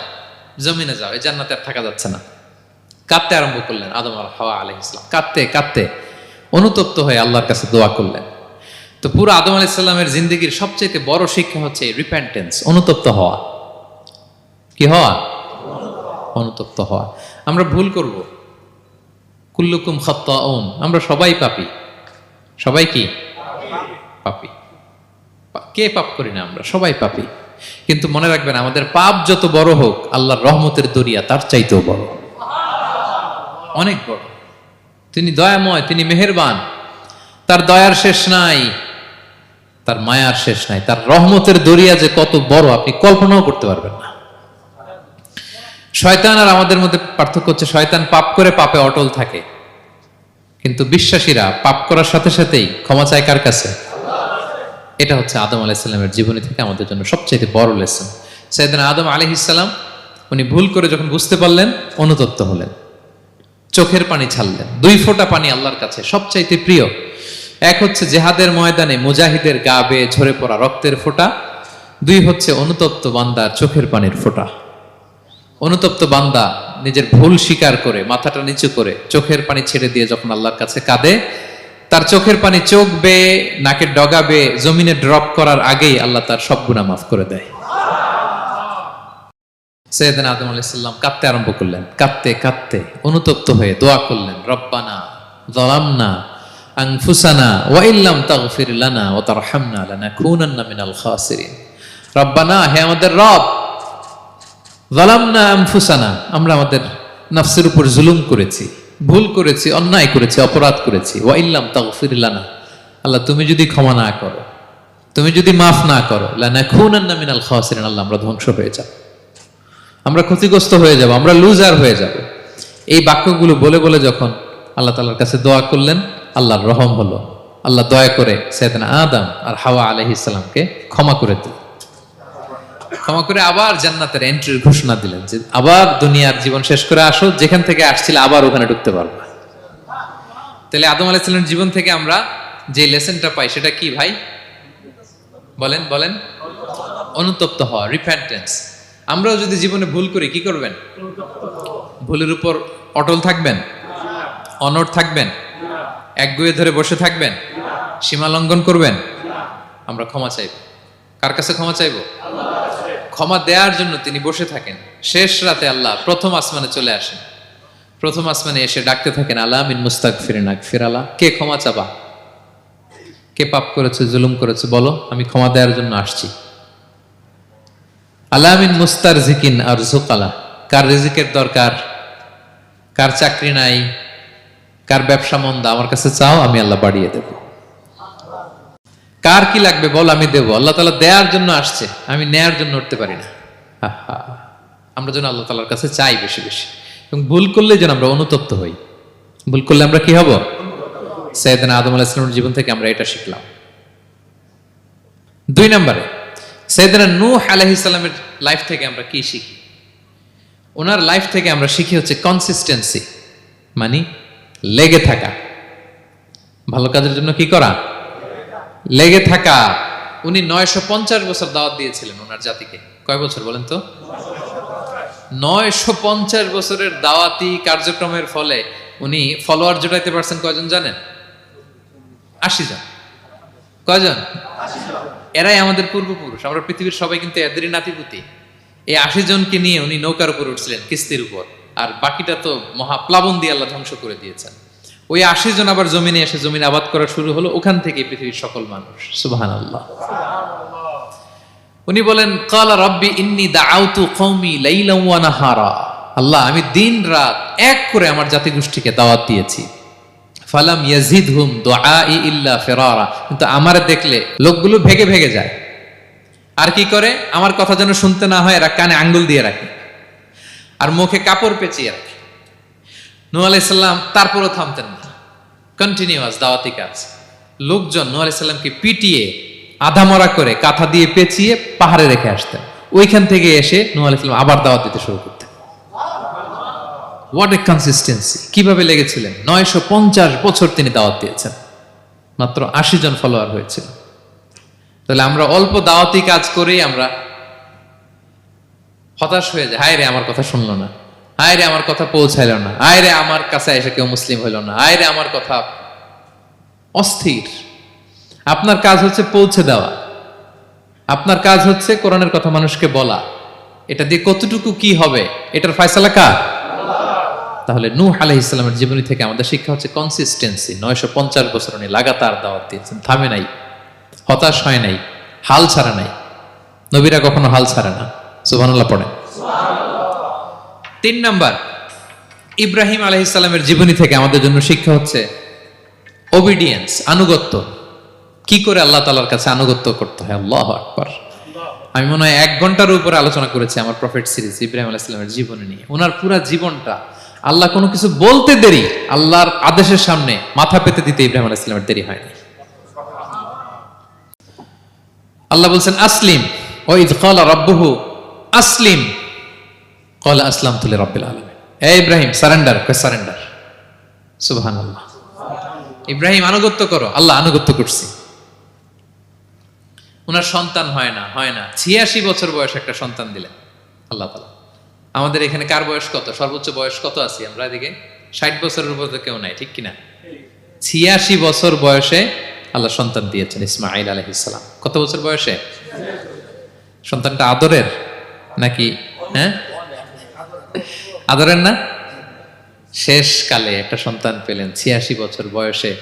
A: জমিনে যাও, এই জান্নাতে আর থাকা যাচ্ছে না। কাঁদতে আরম্ভ করলেন আদম আর হাওয়া আলাইহিস সালাম, কাঁদতে কাঁদতে অনুতপ্ত হয়ে আল্লাহর কাছে দোয়া করলেন। তো পুরো আদম আলাইহিস সালামের জিন্দেগির সবচেয়ে বড় শিক্ষা হচ্ছে রিপেন্টেন্স, অনুতপ্ত হওয়া। কি হওয়া? অনুতপ্ত হওয়া। আমরা ভুল করব, কুল্লুকুম খাত্তাউন, আমরা সবাই পাপী। সবাই কি পাপী? কে পাপ করি না? আমরা সবাই পাপী। কিন্তু মনে রাখবেন, আমাদের পাপ যত বড় হোক, আল্লাহর রহমতের দরিয়া তার চাইতেও বড়, অনেক বড়। তিনি দয়াময়, তিনি মেহেরবান, তার দয়ার শেষ নাই, তার মায়ার শেষ নাই। তার রহমতের দরিয়া যে কত বড় আপনি কল্পনাও করতে পারবেন না। শয়তান আর আমাদের মধ্যে পার্থক্য হচ্ছে, শয়তান পাপ করে পাপে অটল থাকে, কিন্তু বিশ্বাসীরা পাপ করার সাথে সাথেই ক্ষমা চায় কার কাছে? এটা হচ্ছে আদম আলাইহিস সালামের জীবনী থেকে আমাদের জন্য সবচেয়ে বড় লেসন। সাইয়েদনা আদম আলাইহিস সালাম উনি ভুল করে যখন বুঝতে পারলেন, অনুতপ্ত হলেন, চোখের পানি ছাড়লেন। 2 ফোঁটা পানি আল্লাহর কাছে সবচাইতে প্রিয়। এক হচ্ছে জেহাদের ময়দানে মুজাহিদের গা বেয়ে ঝরে পড়া রক্তের ফোঁটা, 2 হচ্ছে অনুতপ্ত বান্দার চোখের পানির ফোঁটা। অনুতপ্ত বান্দা নিজের ভুল স্বীকার করে মাথাটা নিচু করে চোখের পানি ছেড়ে দিয়ে যখন আল্লাহর কাছে কাঁদে, তার চোখের পানি চোখ বেয়ে নাকের ডগা বেয়ে জমিনে ড্রপ করার আগেই আল্লাহ তার সব গুনাহ মাফ করে দেয়। সাইয়েদনা আদম আলাইহিস সালাম কাঁদতে আরম্ভ করলেন, কাঁদতে কাঁদতে অনুতপ্ত হয়ে দোয়া করলেন, রব্বানা যালামনা আনফুসানা ওয়া ইল্লাম তাগফির লানা ওয়া তারহামনা লানাকুনান্না মিনাল খাসিরিন। রব্বানা, হে আমাদের রব, যালামনা আনফুসানা, আমরা আমাদের নফসের উপর জুলুম করেছি, ভুল করেছি, অন্যায় করেছি, অপরাধ করেছি। ওয়া ইল্লাম তাগফির লানা, আল্লাহ তুমি যদি ক্ষমা না করো, তুমি যদি মাফ না করো, লানাকুনান্না মিনাল খাসিরিন, আল্লাহ আমরা ধ্বংস হয়ে যাব, আমরা ক্ষতিগ্রস্ত হয়ে যাব, আমরা লুজার হয়ে যাব। এই বাক্যগুলো বলে বলে যখন আল্লাহ তাআলার কাছে দোয়া করলেন, আল্লাহর রহম হলো। আল্লাহ দয়া করে সাইয়েদনা আদম আর হাওয়া আলাইহিস সালামকে ক্ষমা করে দিলেন। ক্ষমা করে আবার জান্নাতের এন্ট্রির ঘোষণা দিলেন যে আবার দুনিয়ার জীবন শেষ করে আসো, যেখান থেকে আসছিলে আবার ওখানে ঢুকতে পারবা। তাহলে আদম আলাইহিস সালামের জীবন থেকে আমরা যে লেসনটা পাই সেটা কি ভাই? বলেন বলেন। অনুতপ্ত হওয়া, রিপেন্টেন্স। আমরাও যদি জীবনে ভুল করি, কি করবেন? ভুলের উপর অটল থাকবেন? অনড় থাকবেন? একগুঁয়ে ধরে বসে থাকবেন? সীমা লঙ্ঘন করবেন? আমরা ক্ষমা চাইব। কার কাছে ক্ষমা চাইব? ক্ষমা দেওয়ার জন্য তিনি বসে থাকেন। শেষ রাতে আল্লাহ প্রথম আসমানে চলে আসেন। প্রথম আসমানে এসে ডাকতে থাকেন, আলা মিন মুস্তাগফিরিন আগফির আলা, কে ক্ষমা চাবা? কে পাপ করেছে, জুলুম করেছে, বলো, আমি ক্ষমা দেওয়ার জন্য আসছি। আলা মিন মুস্তারজিকিন আরযুক আলা, কার রিজিকের দরকার, কার চাকরি নাই, কার ব্যবসা মন্দা, আমার কাছে চাও, আমি আল্লাহ বাড়িয়ে দেব। কার কি লাগবে বল, আমি দেব। আল্লাহ তাআলা দেওয়ার জন্য আসছে, আমি নেয়ার জন্য উঠতে পারি না। আমরা যেন আল্লাহ তাআলার কাছে চাই বেশি বেশি, এবং ভুল করলে যেন আমরা অনুতপ্ত হই। ভুল করলে আমরা কি হব? সাইয়েদনা আদম আলাইহিস সালামের জীবন থেকে আমরা এটা শিখলাম। 2 নম্বরে সাইয়েদনা নূহ আলাইহিস সালামের লাইফ থেকে আমরা কি শিখি? ওনার লাইফ থেকে আমরা শিখি হচ্ছে কনসিস্টেন্সি, মানে লেগে থাকা। ভালো কাজের জন্য কি করা? লেগে থাকা। উনি 950 বছর দাওয়াত দিয়েছিলেন ওনার জাতিকে। কয় বছর বলেন তো? 950 বছরের দাওয়াতি কার্যক্রমের ফলে উনি ফলোয়ার জোটাইতে পারছেন কয়জন জানেন? 80 জন। কয়জন? এরাই আমাদের পূর্বপুরুষ। আমরা পৃথিবীর সবাই কিন্তু এদেরই নাতিপুতি। এই 80 জনকে নিয়ে উনি নৌকার উপর উঠছিলেন, কিস্তির উপর, আর বাকিটা তো মহাপ্লাবন দিয়ে আল্লাহ ধ্বংস করে দিয়েছেন। ওই 80 জন আবার জমিনে এসে জমিন আবাদ করা শুরু হলো, ওখান থেকে পৃথিবীর সকল মানুষ। সুবহানাল্লাহ। উনি বলেন ক্বালা রাব্বি ইন্নী দাআউতু কওমি লাইলান ওয়া নাহারা, আল্লাহ আমি দিন রাত এক করে আমার জাতি গোষ্ঠীকে দাওয়াত দিয়েছি। ফালাম ইয়াজিদহুম দুআই ইল্লা ফিরারা, কিন্তু আমার দেখলে লোকগুলো ভেগে ভেগে যায়। আর কি করে? আমার কথা যেন শুনতে না হয় এরা কানে আঙ্গুল দিয়ে রাখে আর মুখে কাপড় পেঁচিয়ে রাখে। নূহ আলাইহিস সালাম তারপরও থামতেন না, কন্টিনিউয়াস দাওয়াতি কাজ। লোকজন নূহ আলাইহিস সালামকে পিটিয়ে আধামরা করে কাঁথা দিয়ে পেঁচিয়ে পাহাড়ে রেখে আসতেন। ওইখান থেকে এসে নূহ আলাইহিস সালাম আবার দাওয়াত দিতে শুরু করতেন। What a consistency! কিভাবে লেগেছিলেন! 950 বছর তিনি দাওয়াত দিয়েছেন, মাত্র 80 জন ফলোয়ার হয়েছিল। তাহলে আমরা অল্প দাওয়াতি কাজ করেই আমরা হতাশ হয়ে যায়। হায় রে আমার কথা শুনলো না, হায় রে আমার কথা পৌঁছাইল না, হায় রে আমার কাছে এসে কেউ মুসলিম হইল না, হায় রে আমার কথা। অস্থির। আপনার কাজ হচ্ছে পৌঁছে দেওয়া, আপনার কাজ হচ্ছে কোরআনের কথা মানুষকে বলা। এটা দিয়ে কতটুকু কি হবে এটার ফয়সালা কার? তাহলে নূহ আলাইহিস সালামের জীবনী থেকে আমাদের শিক্ষা হচ্ছে কনসিস্টেন্সি। 950 বছর উনি লাগাতার দাওয়াত দিয়েছেন, থামে নাই, হতাশ হয় নাই, হাল ছাড়া নাই। নবীরা কখনো হাল ছাড়ে না। সুবহানাল্লাহ পড়ে। 3 নাম্বার, ইব্রাহিম আলাইহিস সালামের জীবনী থেকে আমাদের জন্য শিক্ষা হচ্ছে ওবিডিয়েন্স, আনুগত্য। কি করে আল্লাহ তাআলার কাছে আনুগত্য করতে হয়। আল্লাহু আকবার। আমি মনে হয় 1 ঘন্টার উপরে আলোচনা করেছি আমার প্রফেট সিরিজ ইব্রাহিম আলাইহিস সালামের জীবনী নিয়ে। ওনার পুরো জীবনটা, আল্লাহ কোনো কিছু বলতে দেরি, আল্লাহর আদেশের সামনে মাথা পেতে দিতে ইব্রাহিম আলাইহিস সালামের দেরি হয়নি। আল্লাহ বলছেন আসলিম, ও ইয ক্বালা রাব্বুহু আসলিম ক্বালা আসলামতু লিরাব্বিল আলামিন। হে ইব্রাহিম সারেন্ডার, সারেন্ডার। সুবহানাল্লাহ। ইব্রাহিম আনুগত্য করো, আল্লাহ আনুগত্য করছি। ওনার সন্তান হয় না 86 বছর বয়সে একটা সন্তান দিলেন আল্লাহ তাআলা। আমাদের এখানে কার বয়স কত? সর্বোচ্চ বয়স কত আছি আমরা? এদিকে 60 বছরের উপর তো কেউ নাই, ঠিক কিনা? 86 বছর বয়সে আল্লাহ সন্তান দিয়েছেন ইসমাঈল আলাইহিস সালাম। কত বছর বয়সে? সন্তানটা আদরের নাকি? হ্যাঁ, আদরের না? শেষ কালে একটা সন্তান পেলেন 86 বছর বয়সে।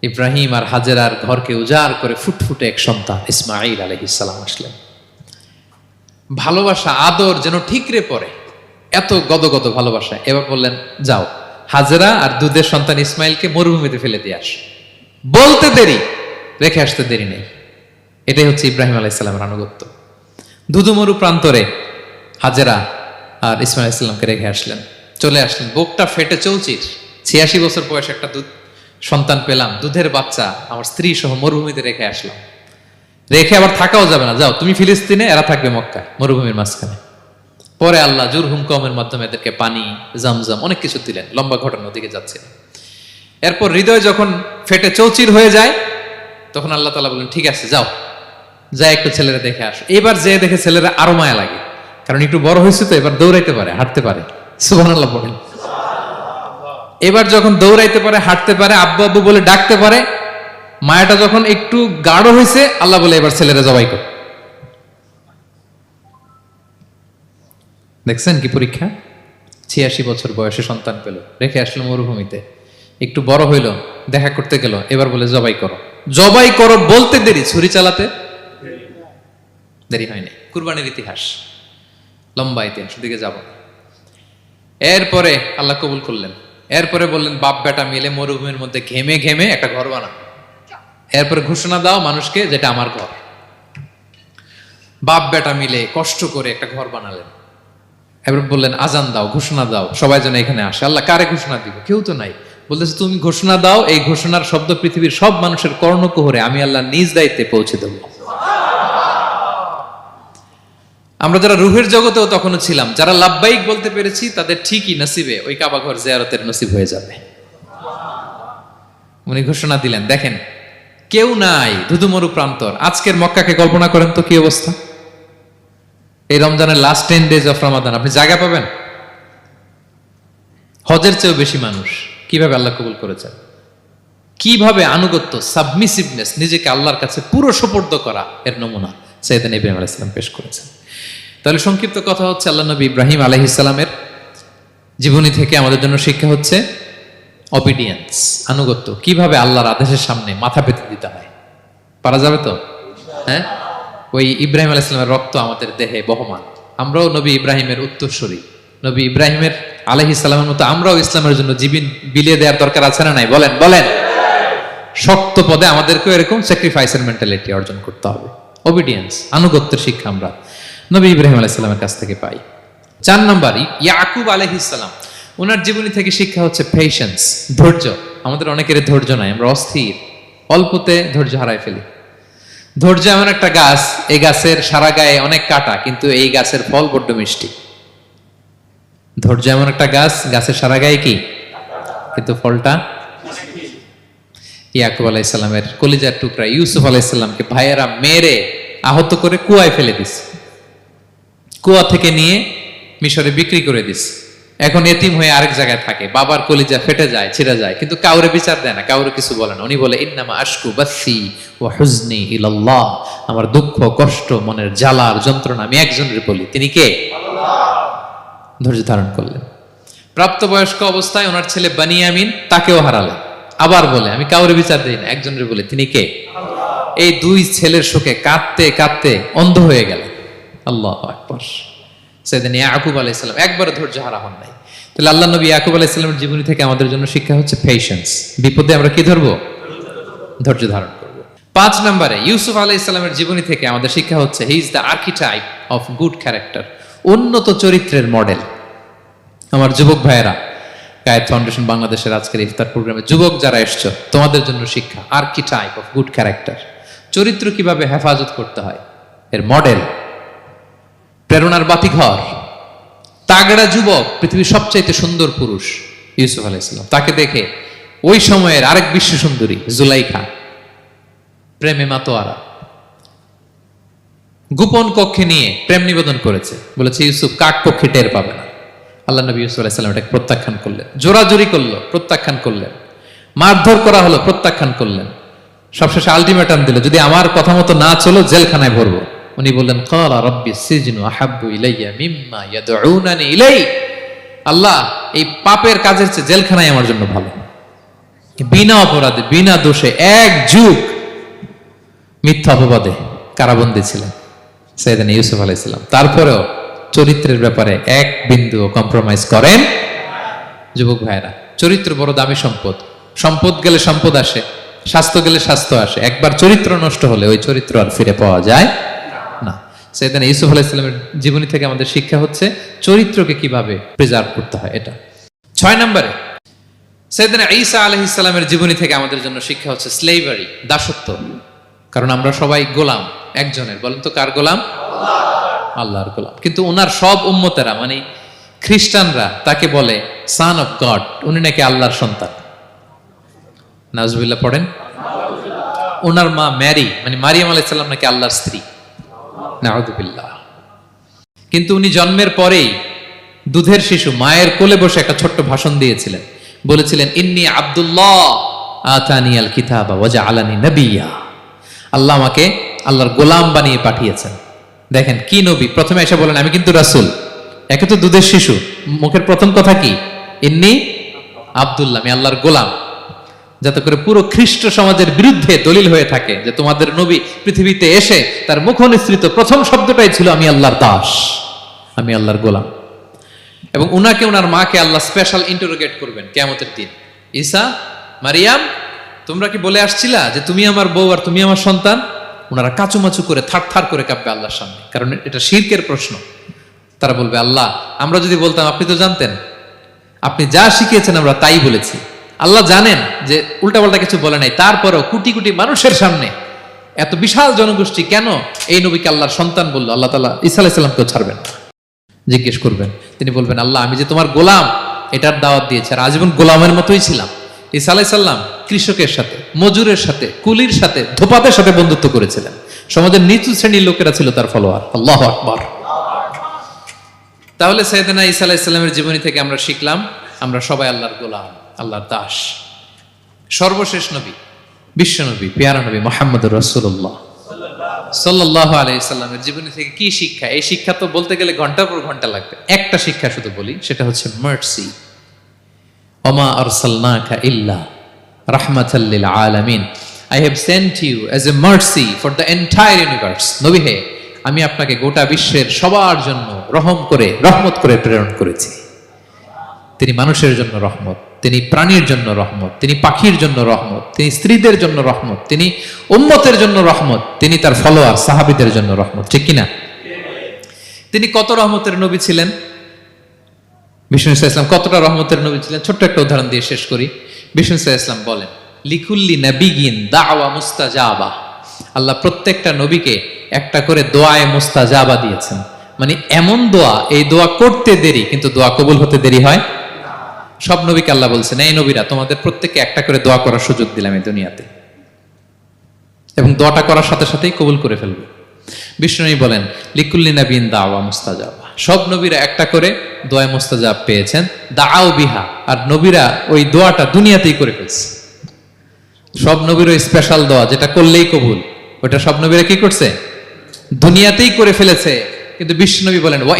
A: ইব্রাহিম আর হাজেরার ঘরকে উজাড় করে ফুটফুটে এক সন্তান ইসমাঈল আলাইহিস সালাম আসলেন। ভালোবাসা, আদর যেন ঠিকরে পড়ে, এত গদগদ ভালোবাসা। এবার বললেন যাও হাজেরা আর দুধের সন্তান ইসমাইলকে মরুভূমিতে ফেলে দিয়ে আস। বলতে দেরি, রেখে আসতে দেরি নেই। এটাই হচ্ছে ইব্রাহিম আলাইহিস সালামের আনুগত্য। ধুধুমরু প্রান্তরে হাজেরা আর ইসমাইল আলাইহিস সালামকে রেখে আসলেন, চলে আসলেন। বুকটা ফেটে চৌচির, 86 বছর বয়সে একটা সন্তান পেলাম, দুধের বাচ্চা, আমার স্ত্রী সহ মরুভূমিতে রেখে আসলাম। রেখে আবার থাকাও যাবে না, যাও তুমি ফিলিস্তিনে, এরা থাকবে মক্কায়, মরুভূমির মাঝখানে। পরে আল্লাহ জুরহুম কওমের মাধ্যমে এদেরকে পানি, জামজাম অনেক কিছু দিলেন। লম্বা ঘটনা, ওদিকে যাচ্ছে। এরপর হৃদয় যখন ফেটে চৌচির হয়ে যায়, তখন আল্লাহ তাআলা বলেন ঠিক আছে যাও, যা একটু ছেলেরা দেখে আসো। এবার যে দেখে ছেলেরা আরো মায়া লাগে, কারণ একটু বড় হয়েছে তো, এবার দৌড়াইতে পারে, হাঁটতে পারে। সুবহানাল্লাহ পড়েন। এবার যখন দৌড়াইতে পারে, হাঁটতে পারে, আব্বু আব্বু বলে ডাকতে পারে, মায়াটা যখন একটু গাঢ় হয়েছে, আল্লাহ বলে এবার ছেলেরা জবাই কর। দেখছেন কি পরীক্ষা! 86 বছর বয়সে সন্তান পেল, রেখে আসলো মরুভূমিতে, একটু বড় হইল, দেখা করতে গেল, এবার বলে জবাই করো। জবাই করো বলতে দেরি, ছুরি চালাতে দেরি হয়নি। কুরবানির ইতিহাস, লম্বা ইতিহাস, ওদিকে যাব। এরপরে আল্লাহ কবুল করলেন। এরপরে বললেন বাপ বেটা মিলে মরুভূমির মধ্যে ঘেমে ঘেমে একটা ঘর বানাও। এরপরে ঘোষণা দাও মানুষকে, যেটা আমার ঘর। বাপ বেটা মিলে কষ্ট করে একটা ঘর বানালেন। এবার বললেন আজান দাও, ঘোষণা দাও, সবাই যেন এখানে আসে। আল্লাহ কারে ঘোষণা দিব? কেউ তো নাই। বলতেছে তুমি ঘোষণা দাও, এই ঘোষণার শব্দ পৃথিবীর সব মানুষের কর্ণকুহরে আমি আল্লাহ নিজ দায়িত্বে পৌঁছে দেব। আমরা যারা রুহের জগতেও তখনও ছিলাম, যারা লাব্বাইক বলতে পেরেছি, তাদের ঠিকই নসিবে ওই কাবা ঘর জিয়ারতের নসিব হয়ে যাবে। উনি ঘোষণা দিলেন, দেখেন কেউ নাই, ধুধুমরু প্রান্তর। আজকের মক্কাকে কল্পনা করেন তো কি অবস্থা। এই রমজানের লাস্ট 10 days অফ রমাদান আপনি জায়গা পাবেন? হজের চেয়েও বেশি মানুষ। কিভাবে আল্লাহ কবুল করেছেন, কিভাবে আনুগত্য, সাবমিসিভনেস, নিজেকে আল্লাহর কাছে পুরো সুপর্দ করা, এর নমুনা সাইয়েদনা ইব্রাহিম আলাইহিস সালাম পেশ করেছেন। তাহলে সংক্ষিপ্ত কথা হচ্ছে, আল্লাহ নবী ইব্রাহিম আলাইহিস সালামের জীবনী থেকে আমাদের জন্য শিক্ষা হচ্ছে অবিডিয়েন্স, আনুগত্য, কিভাবে আল্লাহর আদেশের সামনে মাথা পেতে দিতে হয়। পারা যাবে তো? হ্যাঁ, ওই ইব্রাহিম আলাইহিস সালামের রক্ত আমাদের দেহে বহমান, আমরাও নবী ইব্রাহিমের উত্তরসূরি। নবী ইব্রাহিমের আলাইহিস সালামের মতো আমরাও ইসলামের জন্য জীবন বিলিয়ে দেওয়ার দরকার আছে না নাই? বলেন বলেন। শক্ত পদে আমাদেরকেও এরকম স্যাক্রিফাইসের মেন্টালিটি অর্জন করতে হবে। অবিডিয়েন্স, আনুগত্যের শিক্ষা আমরা নবী ইব্রাহিম আলাইহিস সালামের কাছ থেকে পাই। 4 নম্বর, ইয়াকুব আলাইহিস সালাম, ওনার জীবনী থেকে শিক্ষা হচ্ছে পেশেন্স, ধৈর্য। আমাদের অনেকের ধৈর্য নাই, আমরা অস্থির, অল্পতে ধৈর্য হারাই ফেলি। ধৈর্য এমন একটা গাছ, এই গাছের সারা গায়ে অনেক কাঁটা, কিন্তু এই গাছের ফল বড্ড মিষ্টি। ধৈর্য এমন একটা গাছ, গাছের সারা গায়ে কি, কিন্তু ফলটা। ইয়াকুব আলাইহিস সালামের কলিজার টুকরা ইউসুফ আলাইহিস সালামকে ভাইয়েরা মেরে আহত করে কুয়ায় ফেলে দিছে, কুয়া থেকে নিয়ে মিশরে বিক্রি করে দিছে। এখন এতিম হয়ে আরেক জায়গায় থাকে, বাবার কলিজা ফেটে যায়, ছিঁড়ে যায়, কিন্তু কাউরে বিচার দেয় না, কাউরে কিছু বলে না। উনি বলে ইন্নামা আশকু বাসি ওয়া হুজনি ইলাল্লাহ, আমার দুঃখ কষ্ট মনের জ্বালার যন্ত্রণা আমি একজনের বলি, তিনি কে? আল্লাহ। ধৈর্য ধারণ করলেন। প্রাপ্তবয়স্ক অবস্থায় ওনার ছেলে বানিয়ামিন, তাকেও হারালেন, আবার বলে আমি কাউরে বিচার দেই না, একজনের বলে, তিনি কে? আল্লাহ। এই 2 ছেলের শোকে কাঁদতে কাঁদতে অন্ধ হয়ে গেলেন। আল্লাহু আকবার। সাইয়েদনা ইয়াকুব আলাইহিস সালাম একবার ধৈর্য হারা হন নাই। তাহলে আল্লাহ নবী ইয়াকুব আলাইহিস সালামের জীবনী থেকে আমাদের জন্য শিক্ষা হচ্ছে পেশেন্স। বিপদে আমরা কি ধরবো? ধৈর্য ধারণ করব। 5 নম্বরে, ইউসুফ আলাইহিস সালামের জীবনী থেকে আমাদের শিক্ষা হচ্ছে he is the archetype of good character, উন্নত চরিত্রের মডেল। আমার যুবক ভাইয়েরা, গায়েত ফাউন্ডেশন বাংলাদেশের আজকের ইফতার প্রোগ্রামে যুবক যারা এসছো, তোমাদের জন্য শিক্ষা আর্কিটাইপ অফ গুড ক্যারেক্টার, চরিত্র কিভাবে হেফাজত করতে হয় এর মডেল, প্রেরণার বাতিঘর, তাগড়া যুবক, পৃথিবীর সবচাইতে সুন্দর পুরুষ ইউসুফ আলাইহিস সালাম। তাকে দেখে ওই সময়ের আরেক বিশ্ব সুন্দরী জুলাইখা প্রেমে মাতোয়ারা, গোপন কক্ষে নিয়ে প্রেম নিবেদন করেছে, বলেছে ইউসুফ কাক পক্ষে টের পাবে না। আল্লাহ নবী ইউসুফ আলাইহিস সালাম এটাকে প্রত্যাখ্যান করলেন, জোরাজুরি করলো, প্রত্যাখ্যান করলেন, মারধর করা হলো, প্রত্যাখ্যান করলেন, সবশেষে আলটিমেটাম দিল, যদি আমার কথা মতো না চলো জেলখানায় ভরবো। উনি বললেন ক্বালা রাব্বি সিজনু আহাব্বু ইলাইয়া মিম্মা ইয়াদউনানি ইলাই, আল্লাহ এই পাপের কাজের চেয়ে জেলখানায় আমার জন্য ভালো। বিনা অপরাধে বিনা দোষে 1 যুগ মিথ্যা অপবাদে কারাবন্দী ছিলেন সাইয়েদনা ইউসুফ আলাইহিস সালাম। তারপরেও চরিত্রের ব্যাপারে 1 বিন্দুও কম্প্রোমাইজ করেন। যুবক ভাইয়েরা, চরিত্র বড় দামি সম্পদ। সম্পদ গেলে সম্পদ আসে, স্বাস্থ্য গেলে স্বাস্থ্য আসে, একবার চরিত্র নষ্ট হলে ওই চরিত্র আর ফিরে পাওয়া যায় না। সাইয়েদনা ইউসুফ আলাইহিস সালামের জীবনী থেকে আমাদের শিক্ষা হচ্ছে চরিত্রকে কিভাবে প্রিজার্ভ করতে হয় এটা। 6 নম্বরে, সাইয়েদনা ঈসা আলাইহিস সালামের জীবনী থেকে আমাদের জন্য শিক্ষা হচ্ছে স্লেভারি, দাসত্ব। কারণ আমরা সবাই গোলাম একজনের, বলেন তো কার গোলাম? আল্লাহর গোলাম। কিন্তু ওনার সব উম্মতেরা, মানে খ্রিস্টানরা তাকে বলে সান অফ গড, উনি নাকি আল্লাহর সন্তান। নাউজুবিল্লাহ পড়েন। ওনার মা ম্যারি, মানে মারিয়াম আলাইহিস সালাম নাকি আল্লাহর স্ত্রী। নাউযুবিল্লাহ। কিন্তু উনি জন্মের পরেই দুধের শিশু মায়ের কোলে বসে একটা ছোট্ট ভাষণ দিয়েছিলেন, বলেছিলেন ইন্নী আব্দুল্লাহ আতানিয়াল কিতাবা ওয়া জাআলানি নাবিয়্যা, আল্লাহ আমাকে আল্লাহর গোলাম বানিয়ে পাঠিয়েছেন। দেখেন কি নবী, প্রথমে এসে বলেন আমি কিন্তু রাসূল, একে তো দুধের শিশু, মুখের প্রথম কথা কি? ইন্নী আব্দুল্লাহ, আমি আল্লাহর গোলাম। যাতে করে পুরো খ্রিস্ট সমাজের বিরুদ্ধে দলিল হয়ে থাকে যে তোমাদের নবী পৃথিবীতে এসে তার মুখ নিঃসৃত প্রথম শব্দটাই ছিল আমি আল্লাহর দাস, আমি আল্লাহর গোলাম। এবং উনাকে ওনার মাকে আল্লাহ স্পেশাল ইন্টারোগেট করবেন কিয়ামতের দিন, ঈসা, মারিয়াম, তোমরা কি বলে আসছিলা যে তুমি আমার বউ আর তুমি আমার সন্তান? ওনারা কাচুমাচু করে থার করে কাঁপবে আল্লাহর সামনে, কারণ এটা শিরকের প্রশ্ন। তারা বলবে আল্লাহ, আমরা যদি বলতাম আপনি তো জানতেন, আপনি যা শিখিয়েছেন আমরা তাই বলেছি। আল্লাহ জানেন যে উল্টাপাল্টা কিছু বলে নাই, তারপরও কোটি কোটি মানুষের সামনে এত বিশাল জনগোষ্ঠী কেন এই নবীকে আল্লাহর সন্তান বললো? আল্লাহ তাআলা ঈসা আলাইহিস সালামকেও ছাড়বেন, জিজ্ঞেস করবেন। তিনি বলবেন আল্লাহ, আমি যে তোমার গোলাম এটার দাওয়াত দিয়েছি, আর আজীবন গোলামের মতোই ছিলাম। ঈসা আলাইহিস সালাম কৃষকের সাথে, মজুরের সাথে, কুলির সাথে, ধোপাদের সাথে বন্ধুত্ব করেছিলেন। সমাজের নিচু শ্রেণীর লোকেরা ছিল তার ফলোয়ার। আল্লাহু আকবার। তাহলে সাইয়েদনা ঈসা আলাইহিস সালামের জীবনী থেকে আমরা শিখলাম আমরা সবাই আল্লাহর গোলাম, আল্লাহর দাস। সর্বশেষ নবী, বিশ্ব নবী, পেয়ারা নবী মুহাম্মদুর রাসূলুল্লাহ সাল্লাল্লাহু আলাইহি সাল্লামের জীবনী থেকে কি শিক্ষা? এই শিক্ষা তো বলতে গেলে ঘন্টার পর ঘন্টা লাগবে। একটা শিক্ষা শুধু বলি, সেটা হচ্ছে মার্সি। ওমা আরসালনাকা ইল্লা রাহমাতাল লিল আলামিন। I have sent you as a mercy for the entire universe. নবী হে, আমি আপনাকে গোটা বিশ্বের সবার জন্য রহমত করে প্রেরণ করেছি। তিনি মানুষের জন্য রহমত, তিনি প্রাণীর জন্য রহমত, তিনি পাখির জন্য রহমত, তিনি স্ত্রীদের জন্য রহমত, তিনি উম্মতের জন্য রহমত, তিনি তার ফলোয়ার সাহাবীদের জন্য রহমত। ঠিক কিনা? তিনি কত রহমতের নবী ছিলেন? বিষ্ণু ইসলাম কতটা রহমতের নবী ছিলেন? ছোট্ট একটা উদাহরণ দিয়ে শেষ করি। বিষ্ণু ইসলাম বলেন, লিকুল্লি নাবিয়িন দাওয়া মুস্তাজাবা। আল্লাহ প্রত্যেকটা নবীকে একটা করে দোয়ায়ে মুস্তাজাবা দিয়েছেন। মানে এমন দোয়া, এই দোয়া করতে দেরি কিন্তু দোয়া কবুল হতে দেরি হয়। সব নবীকে আল্লাহ বলছেন, এই নবীরা তোমাদের প্রত্যেককে একটা করে দোয়া করার সুযোগ দিলাম এই দুনিয়াতে, এবং দোয়াটা করার সাথে সাথেই কবুল করে ফেলবে। বিষ্ণু বলেন, লিকুল্লি নাবিয়িন দাওয়া মুস্তাজাবা। সব নবীরা একটা করে দোয়া মুস্তাজাব পেয়েছেন, দাআউ বিহা। আর নবীরা ওই দোয়াটা দুনিয়াতেই করে ফেলছে। সব নবীর ওই স্পেশাল দোয়া যেটা করলেই কবুল, ওটা সব নবীরা কি করছে? দুনিয়াতেই করে ফেলেছে। কিন্তু বিশ্বনবী বলেন, ওয়া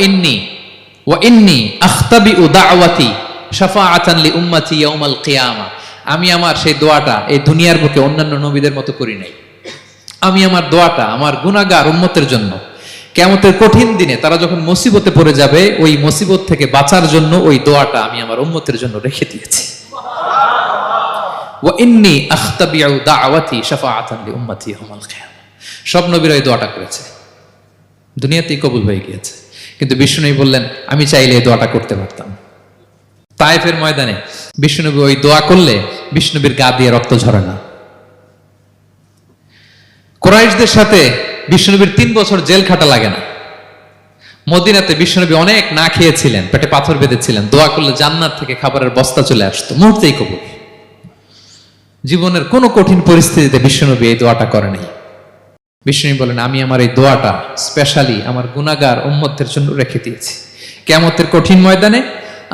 A: ইন্নী আখতাবিউ দাওয়াতি শাফাআতান লি উম্মতি ইয়াউমাল কিয়ামা। আমি আমার সেই দোয়াটা এই দুনিয়ার বুকে অন্যান্য নবীদের মতো করি নাই। আমি আমার দোয়াটা আমার গুনাহগার উম্মতের জন্য কিয়ামতের কঠিন দিনে তারা যখন মুসিবতে পড়ে যাবে, ওই মুসিবত থেকে বাঁচার জন্য ওই দোয়াটা আমি আমার উম্মতের জন্য রেখে দিয়েছি। ওয়া ইন্নী আখতাবিউ দাওয়াতি শাফাআতান লি উম্মতি ইয়াউমাল কিয়ামা। সব নবীরা এই দোয়াটা করেছে, দুনিয়াতেই কবুল হয়ে গিয়েছে। কিন্তু বিষ্ণুনবী বললেন, আমি চাইলে এই দোয়াটা করতে পারতাম। তায়েফের ময়দানে বিষ্ণুনবী ওই দোয়া করলে বিষ্ণুনবীর গা দিয়ে রক্ত ঝরে না। কুরাইশদের সাথে বিষ্ণুনবীর 3 বছর জেল খাটা লাগে না। মদিনাতে বিষ্ণুনবী অনেক না খেয়েছিলেন, পেটে পাথর বেঁধেছিলেন, দোয়া করলে জান্নাত থেকে খাবারের বস্তা চলে আসতো, মুহূর্তেই কবুল। জীবনের কোনো কঠিন পরিস্থিতিতে বিষ্ণুনবী এই দোয়াটা করে নাই। বিষ্ণু বলেন, আমি আমার এই দোয়াটা স্পেশালি আমার গুনাহগার উম্মতের জন্য রেখে দিয়েছি। কিয়ামতের কঠিন ময়দানে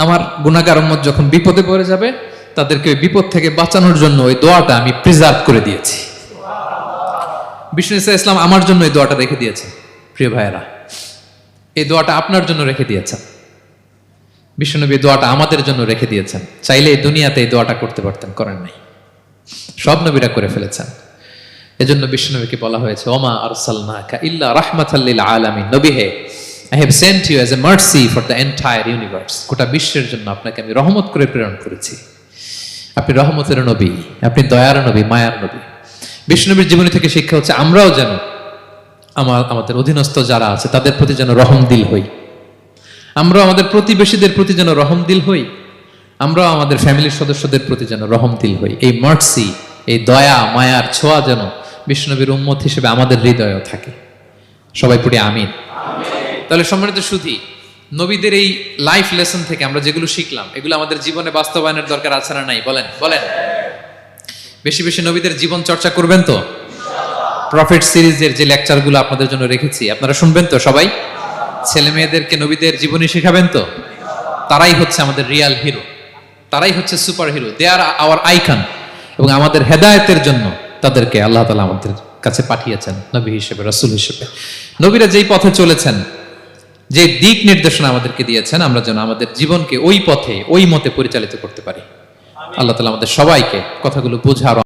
A: আমার গুনাহগার উম্মত যখন বিপদে পড়ে যাবে, তাদেরকে ওই বিপদ থেকে বাঁচানোর জন্য ওই দোয়াটা আমি প্রিজার্ভ করে দিয়েছি। বিষ্ণু ইসলাম আমার জন্য এই দোয়াটা রেখে দিয়েছেন। প্রিয় ভাইয়েরা, এই দোয়াটা আপনার জন্য রেখে দিয়েছেন। বিষ্ণুনবী দোয়াটা আমাদের জন্য রেখে দিয়েছেন। চাইলে এই দুনিয়াতে এই দোয়াটা করতে পারতেন, করেন নাই। সব নবীরা করে ফেলেছেন। এজন্য বিষ্ণুনবীকে বলা হয়েছে, ওমা আরসালনাকা ইল্লা রাহমাতাল লিল আলামিন। নবী হে, I have sent you as a mercy for the entire universe. গোটা বিশ্বের জন্য আপনাকে আমি রহমত করে প্রেরণ করেছি। আপনি রহমতের নবী, আপনি দয়ার নবী, মায়ার নবী। বিষ্ণুনবীর জীবনী থেকে শিক্ষা হচ্ছে, আমরাও যেন আমাদের অধীনস্থ যারা আছে তাদের প্রতি যেন রহমদিল হই। আমরাও আমাদের প্রতিবেশীদের প্রতি যেন রহমদিল হই। আমরাও আমাদের ফ্যামিলির সদস্যদের প্রতি যেন রহমদিল হই। এই মার্সি, এই দয়া মায়ার ছোঁয়া যেন বিষ্ণুনবীর উম্মত হিসেবে আমাদের হৃদয়েও থাকে। সবাই পড়ি আমিন। তাহলে সম্মানিত সুধী, নবীদের এই লাইফ লেসন থেকে আমরা যেগুলো শিখলাম, এগুলো আমাদের জীবনে বাস্তবায়নের দরকার আছে না নাই? বলেন বলেন। বেশি বেশি নবীদের জীবন চর্চা করবেন তো? প্রফেট সিরিজের যে লেকচারগুলো আপনাদের জন্য রেখেছি, আপনারা শুনবেন তো? সবাই ছেলে মেয়েদেরকে নবীদের জীবনী শেখাবেন তো? তারাই হচ্ছে আমাদের রিয়াল হিরো, তারাই হচ্ছে সুপার হিরো। দে আর আওয়ার আইকন। এবং আমাদের হেদায়েতের জন্য তাদেরকে আল্লাহ তাআলা আমাদের কাছে পাঠিয়েছেন নবী হিসেবে, রাসূল হিসেবে। নবীরা যেই পথে চলেছেন, যে দিক নির্দেশনা আমাদেরকে দিয়েছেন, আমরা যেন আমাদের জীবনকে ওই পথে ওই মতে পরিচালিত করতে পারি। আল্লাহ তাআলা আমাদের সবাইকে কথাগুলো বোঝার